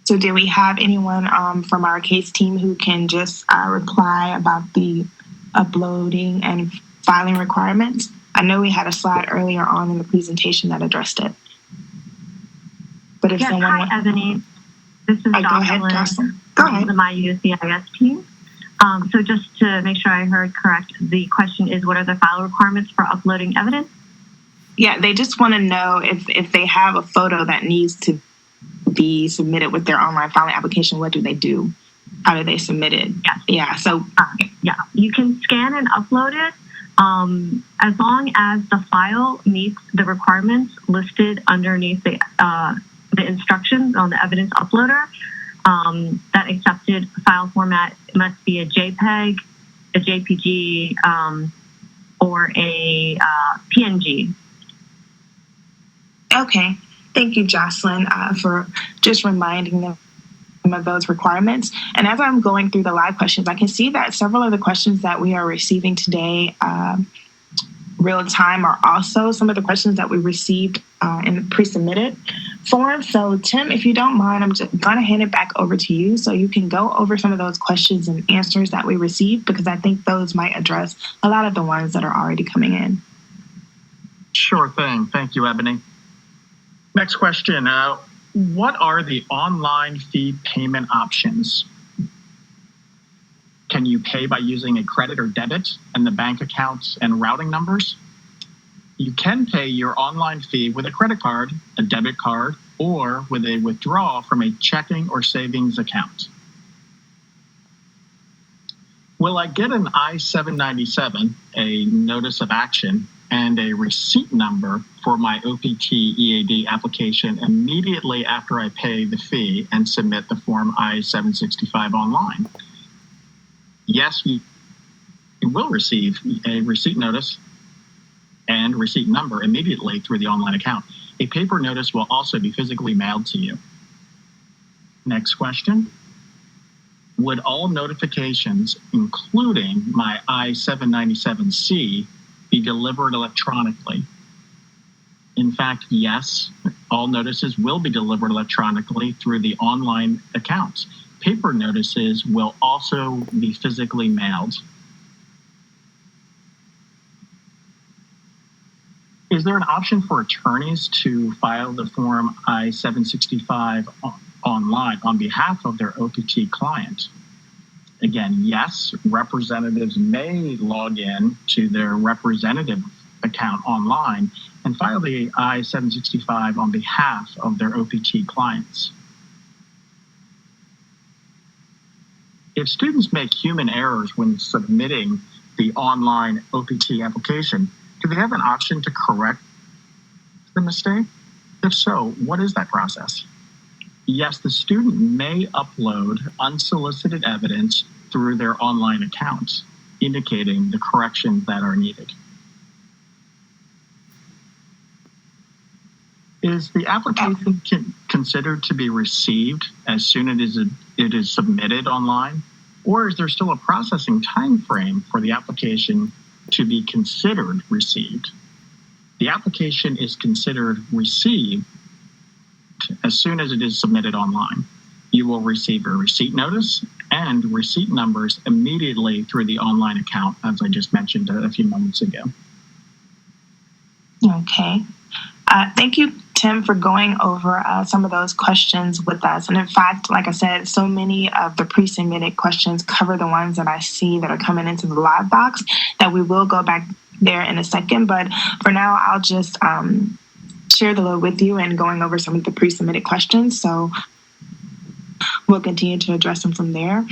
So do we have anyone from our case team who can just reply about the uploading and filing requirements? I know we had a slide earlier on in the presentation that addressed it. But if yes, someone... Hi, Ebony. This is Jocelyn from the My USCIS team. So just to make sure I heard correct, the question is, what are the file requirements for uploading evidence? Yeah, they just want to know if they have a photo that needs to be submitted with their online filing application, what do they do? How do they submit it? Yes. Yeah, so... yeah, you can scan and upload it as long as the file meets the requirements listed underneath the instructions on the evidence uploader. That accepted file format must be a JPEG, a JPG, or a PNG. Okay. Thank you, Jocelyn, for just reminding them of those requirements. And as I'm going through the live questions, I can see that several of the questions that we are receiving today real time are also some of the questions that we received in the pre-submitted form. So Tim, if you don't mind, I'm just going to hand it back over to you so you can go over some of those questions and answers that we received, because I think those might address a lot of the ones that are already coming in. Sure thing. Thank you, Ebony. Next question. What are the online fee payment options? Can you pay by using a credit or debit and the bank accounts and routing numbers? You can pay your online fee with a credit card, a debit card, or with a withdrawal from a checking or savings account. Will I get an I-797, a notice of action, and a receipt number for my OPT EAD application immediately after I pay the fee and submit the Form I-765 online? Yes, you will receive a receipt notice and receipt number immediately through the online account. A paper notice will also be physically mailed to you. Next question. would all notifications, including my I-797C, be delivered electronically? In fact, yes, all notices will be delivered electronically through the online accounts. Paper notices will also be physically mailed. Is there an option for attorneys to file the Form I-765 online on behalf of their OPT client? Again, yes, representatives may log in to their representative account online and file the I-765 on behalf of their OPT clients. If students make human errors when submitting the online OPT application, do they have an option to correct the mistake? If so, what is that process? Yes, the student may upload unsolicited evidence through their online accounts, indicating the corrections that are needed. Is the application considered to be received as soon as it is submitted online, or is there still a processing time frame for the application to be considered received? The application is considered received as soon as it is submitted online. You will receive a receipt notice and receipt numbers immediately through the online account, as I just mentioned a few moments ago. Okay. Thank you, Tim, for going over some of those questions with us. And in fact, like I said, so many of the pre-submitted questions cover the ones that I see that are coming into the live box that we will go back there in a second. But for now, I'll just share the load with you and going over some of the pre-submitted questions. So we'll continue to address them from there.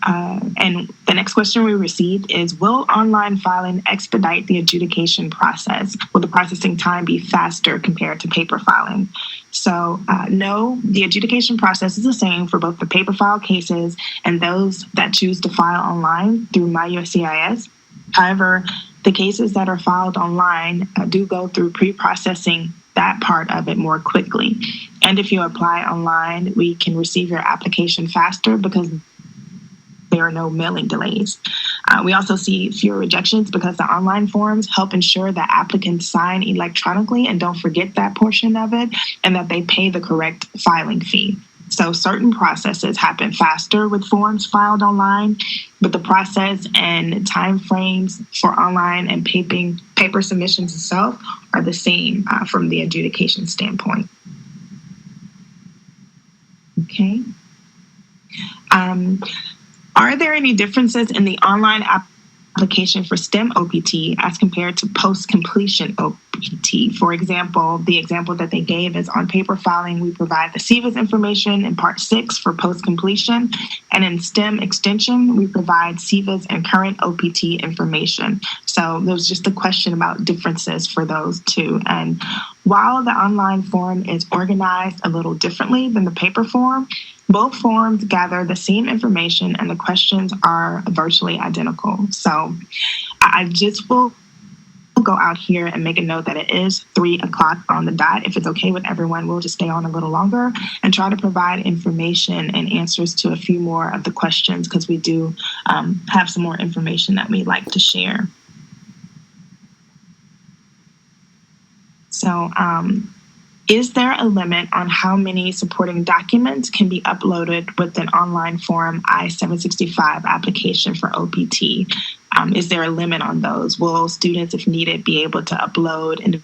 And the next question we received is, will online filing expedite the adjudication process? Will the processing time be faster compared to paper filing? So no, the adjudication process is the same for both the paper file cases and those that choose to file online through my USCIS. However, the cases that are filed online do go through pre-processing that part of it more quickly. And if you apply online, we can receive your application faster because there are no mailing delays. We also see fewer rejections because the online forms help ensure that applicants sign electronically and don't forget that portion of it, and that they pay the correct filing fee. So certain processes happen faster with forms filed online, but the process and time frames for online and paper submissions itself are the same from the adjudication standpoint. Okay. Are there any differences in the online application for STEM OPT as compared to post-completion OPT? For example, the example that they gave is on paper filing, we provide the CVIS information in Part 6 for post-completion, and in STEM extension, we provide CVIS and current OPT information. So there's just a question about differences for those two. And while the online form is organized a little differently than the paper form, both forms gather the same information and the questions are virtually identical. So I just will go out here and make a note that it is 3 o'clock on the dot. If it's okay with everyone, we'll just stay on a little longer and try to provide information and answers to a few more of the questions, because we do have some more information that we'd like to share. So, is there a limit on how many supporting documents can be uploaded with an online form I-765 application for OPT? Is there a limit on those? Will students, if needed, be able to upload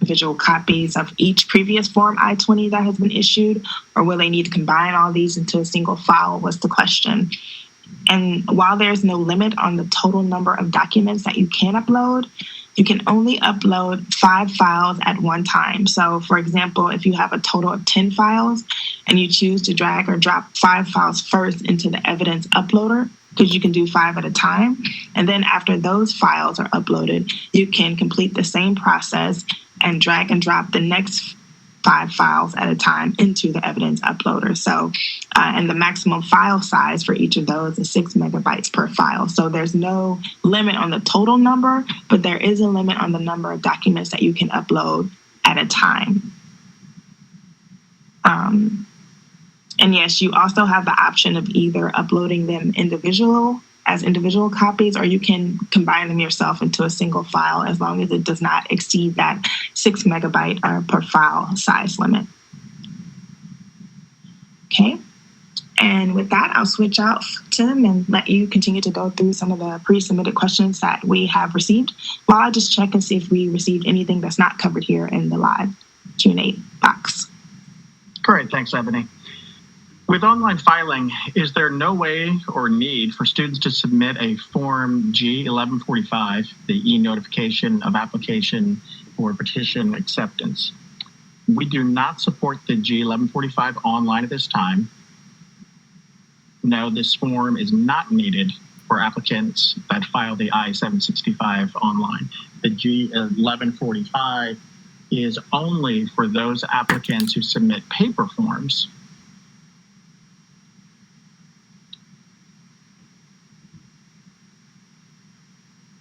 individual copies of each previous form I-20 that has been issued, or will they need to combine all these into a single file? Was the question. And while there's no limit on the total number of documents that you can upload, you can only upload 5 files at one time. So for example, if you have a total of 10 files and you choose to drag or drop 5 files first into the evidence uploader, because you can do 5 at a time, and then after those files are uploaded, you can complete the same process and drag and drop the next 5 files at a time into the evidence uploader. So, and the maximum file size for each of those is 6 megabytes per file. So there's no limit on the total number, but there is a limit on the number of documents that you can upload at a time. And yes, you also have the option of either uploading them as individual copies, or you can combine them yourself into a single file as long as it does not exceed that 6 megabyte per file size limit. Okay. And with that, I'll switch out Tim and let you continue to go through some of the pre-submitted questions that we have received, while I just check and see if we received anything that's not covered here in the live Q&A box. Great, thanks, Ebony. With online filing, is there no way or need for students to submit a Form G1145, the e-notification of application for petition acceptance? We do not support the G1145 online at this time. No, this form is not needed for applicants that file the I-765 online. The G1145 is only for those applicants who submit paper forms.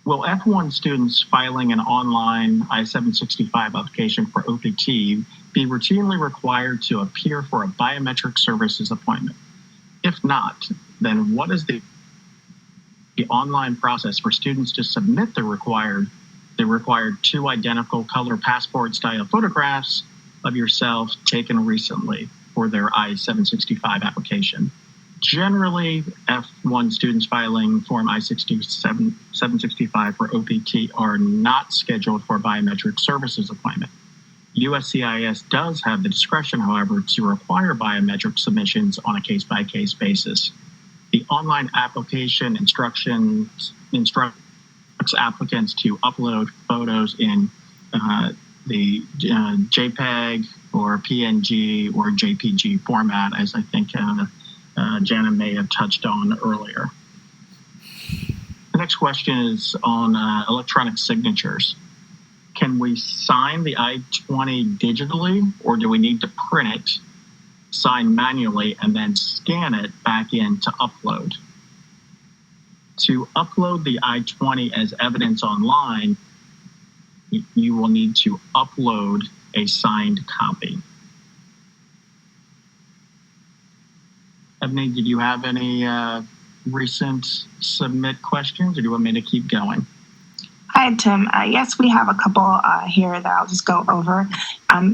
Will F-1 students filing an online I-765 application for OPT be routinely required to appear for a biometric services appointment? If not, then what is the online process for students to submit the required 2 identical color passport style photographs of yourself taken recently for their I-765 application? Generally, F-1 students filing Form I-765 for OPT are not scheduled for a biometric services appointment. USCIS does have the discretion, however, to require biometric submissions on a case-by-case basis. The online application instructs applicants to upload photos in the JPEG or PNG or JPG format, as I think Jana may have touched on earlier. The next question is on electronic signatures. Can we sign the I-20 digitally, or do we need to print it, sign manually, and then scan it back in to upload? To upload the I-20 as evidence online, you will need to upload a signed copy. Ebony, did you have any recent submit questions, or do you want me to keep going? Hi, Tim. Yes, we have a couple here that I'll just go over.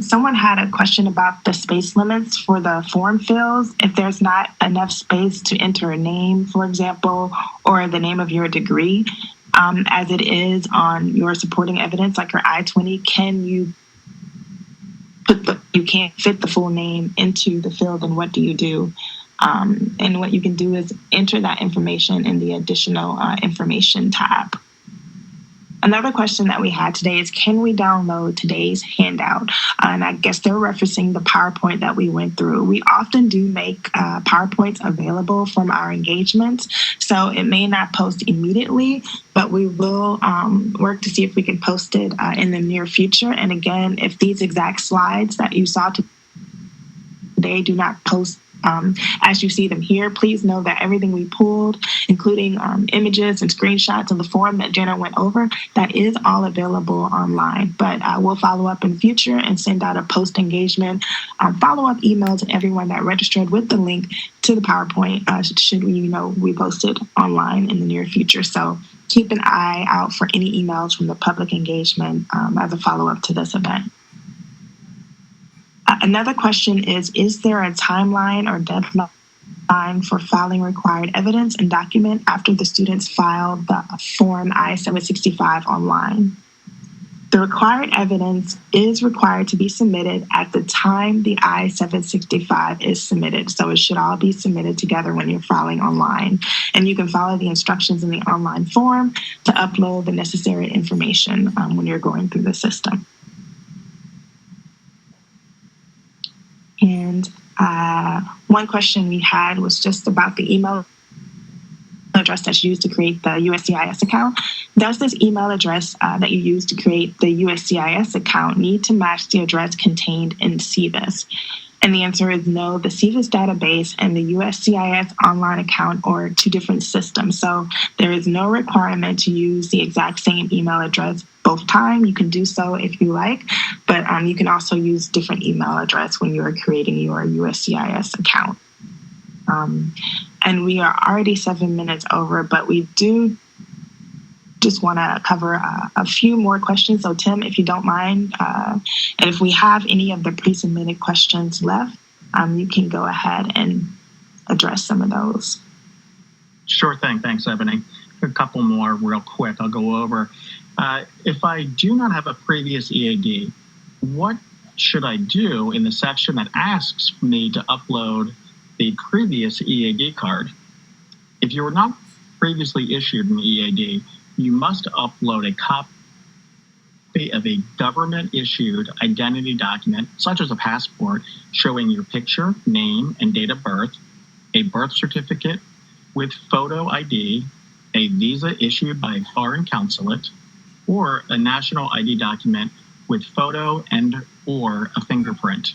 Someone had a question about the space limits for the form fills. If there's not enough space to enter a name, for example, or the name of your degree, as it is on your supporting evidence, like your I-20, you can't fit the full name into the field, then what do you do? And what you can do is enter that information in the additional information tab. Another question that we had today is, can we download today's handout? And I guess they're referencing the PowerPoint that we went through. We often do make PowerPoints available from our engagements, so it may not post immediately, but we will work to see if we can post it in the near future. And again, if these exact slides that you saw today do not post as you see them here, please know that everything we pulled, including images and screenshots of the form that Jenna went over, that is all available online. But we'll follow up in the future and send out a post-engagement follow-up email to everyone that registered with the link to the PowerPoint should we post it online in the near future. So keep an eye out for any emails from the public engagement as a follow-up to this event. Another question is there a timeline or deadline for filing required evidence and document after the students file the Form I-765 online? The required evidence is required to be submitted at the time the I-765 is submitted. So it should all be submitted together when you're filing online. And you can follow the instructions in the online form to upload the necessary information when you're going through the system. And one question we had was just about the email address that's used to create the USCIS account. Does this email address that you use to create the USCIS account need to match the address contained in CVIS? And the answer is no. The CVIS database and the USCIS online account are 2 different systems. So there is no requirement to use the exact same email address both times. You can do so if you like, but you can also use different email address when you are creating your USCIS account. And we are already 7 minutes over, but we do just want to cover a few more questions. So Tim, if you don't mind, and if we have any of the pre-submitted questions left, you can go ahead and address some of those. Sure thing. Thanks, Ebony. A couple more real quick I'll go over. If I do not have a previous EAD, what should I do in the section that asks me to upload the previous EAD card? If you were not previously issued an EAD, you must upload a copy of a government-issued identity document, such as a passport, showing your picture, name, and date of birth, a birth certificate with photo ID, a visa issued by a foreign consulate, or a national ID document with photo and or a fingerprint.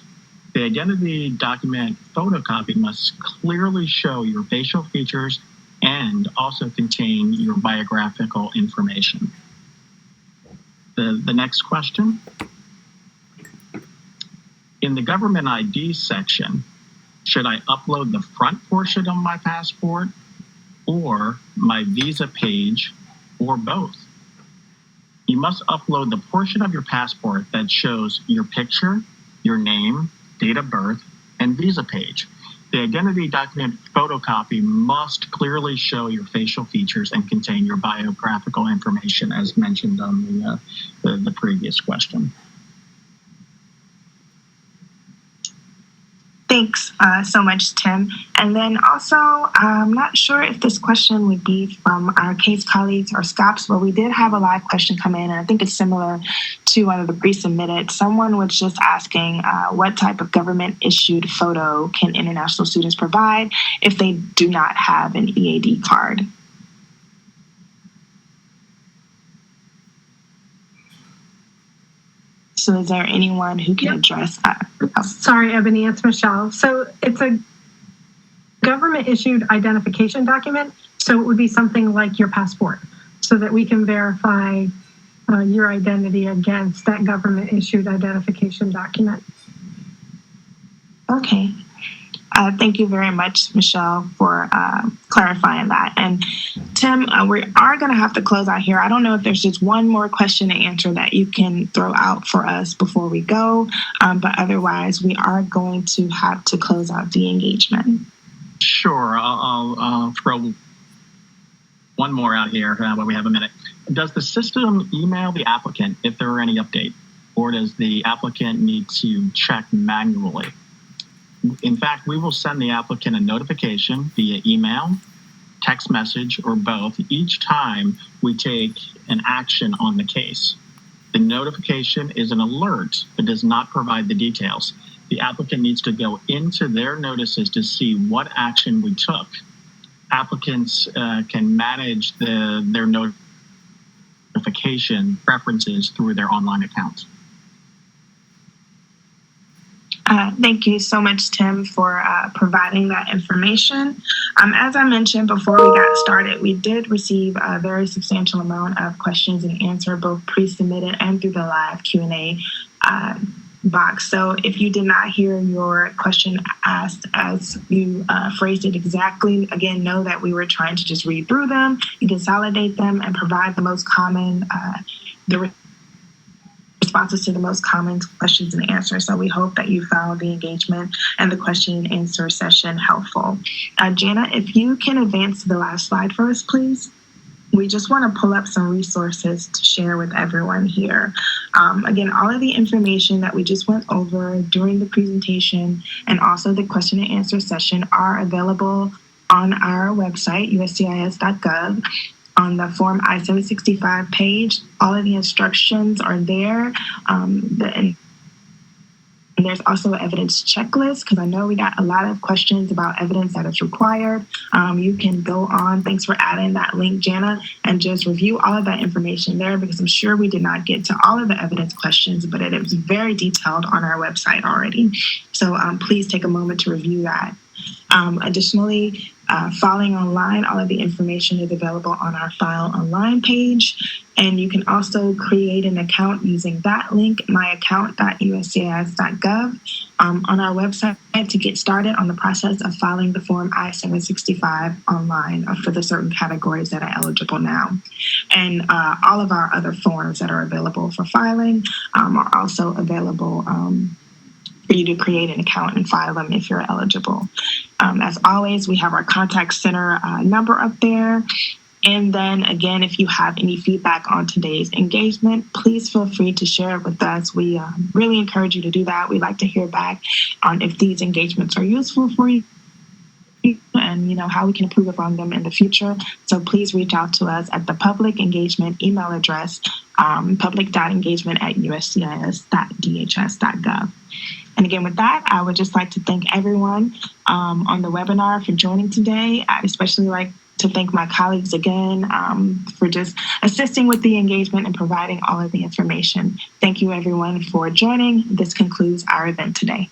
The identity document photocopy must clearly show your facial features and also contain your biographical information. The next question. In the government ID section, should I upload the front portion of my passport or my visa page, or both? You must upload the portion of your passport that shows your picture, your name, date of birth, and visa page. The identity document photocopy must clearly show your facial features and contain your biographical information, as mentioned on the previous question. Thanks so much, Tim. And then also, I'm not sure if this question would be from our case colleagues or SCOPS, but we did have a live question come in, and I think it's similar to one of the pre-submitted. Someone was just asking what type of government-issued photo can international students provide if they do not have an EAD card? So is there anyone who can address that? Sorry, Ebony, it's Michelle. So it's a government issued identification document. So it would be something like your passport so that we can verify your identity against that government issued identification document. Okay. Thank you very much, Michelle, for clarifying that. And Tim, we are going to have to close out here. I don't know if there's just one more question to answer that you can throw out for us before we go, but otherwise we are going to have to close out the engagement. Sure, I'll throw one more out here when we have a minute. Does the system email the applicant if there are any updates, or does the applicant need to check manually? In fact, we will send the applicant a notification via email, text message, or both each time we take an action on the case. The notification is an alert but does not provide the details. The applicant needs to go into their notices to see what action we took. Applicants can manage their notification preferences through their online account. Thank you so much, Tim, for providing that information. As I mentioned before we got started, we did receive a very substantial amount of questions and answers, both pre-submitted and through the live Q&A box. So if you did not hear your question asked as you phrased it exactly, again, know that we were trying to just read through them, consolidate them, and provide the most common, the responses to the most common questions and answers. So we hope that you found the engagement and the question and answer session helpful. Jana, if you can advance to the last slide for us, please. We just want to pull up some resources to share with everyone here. Again, all of the information that we just went over during the presentation and also the question and answer session are available on our website, USCIS.gov. On the Form I-765 page, all of the instructions are there. And there's also an evidence checklist, because I know we got a lot of questions about evidence that is required. You can go on, thanks for adding that link, Jana, and just review all of that information there, because I'm sure we did not get to all of the evidence questions, but it was very detailed on our website already. So please take a moment to review that. Additionally, Filing online, all of the information is available on our File Online page. And you can also create an account using that link, myaccount.uscis.gov, on our website to get started on the process of filing the Form I-765 online for the certain categories that are eligible now. And all of our other forms that are available for filing are also available for you to create an account and file them if you're eligible. As always, we have our contact center number up there. And then again, if you have any feedback on today's engagement, please feel free to share it with us. We really encourage you to do that. We like to hear back on if these engagements are useful for you and how we can improve upon them in the future. So please reach out to us at the public engagement email address, public.engagement@uscis.dhs.gov. And again, with that, I would just like to thank everyone on the webinar for joining today. I'd especially like to thank my colleagues again for just assisting with the engagement and providing all of the information. Thank you, everyone, for joining. This concludes our event today.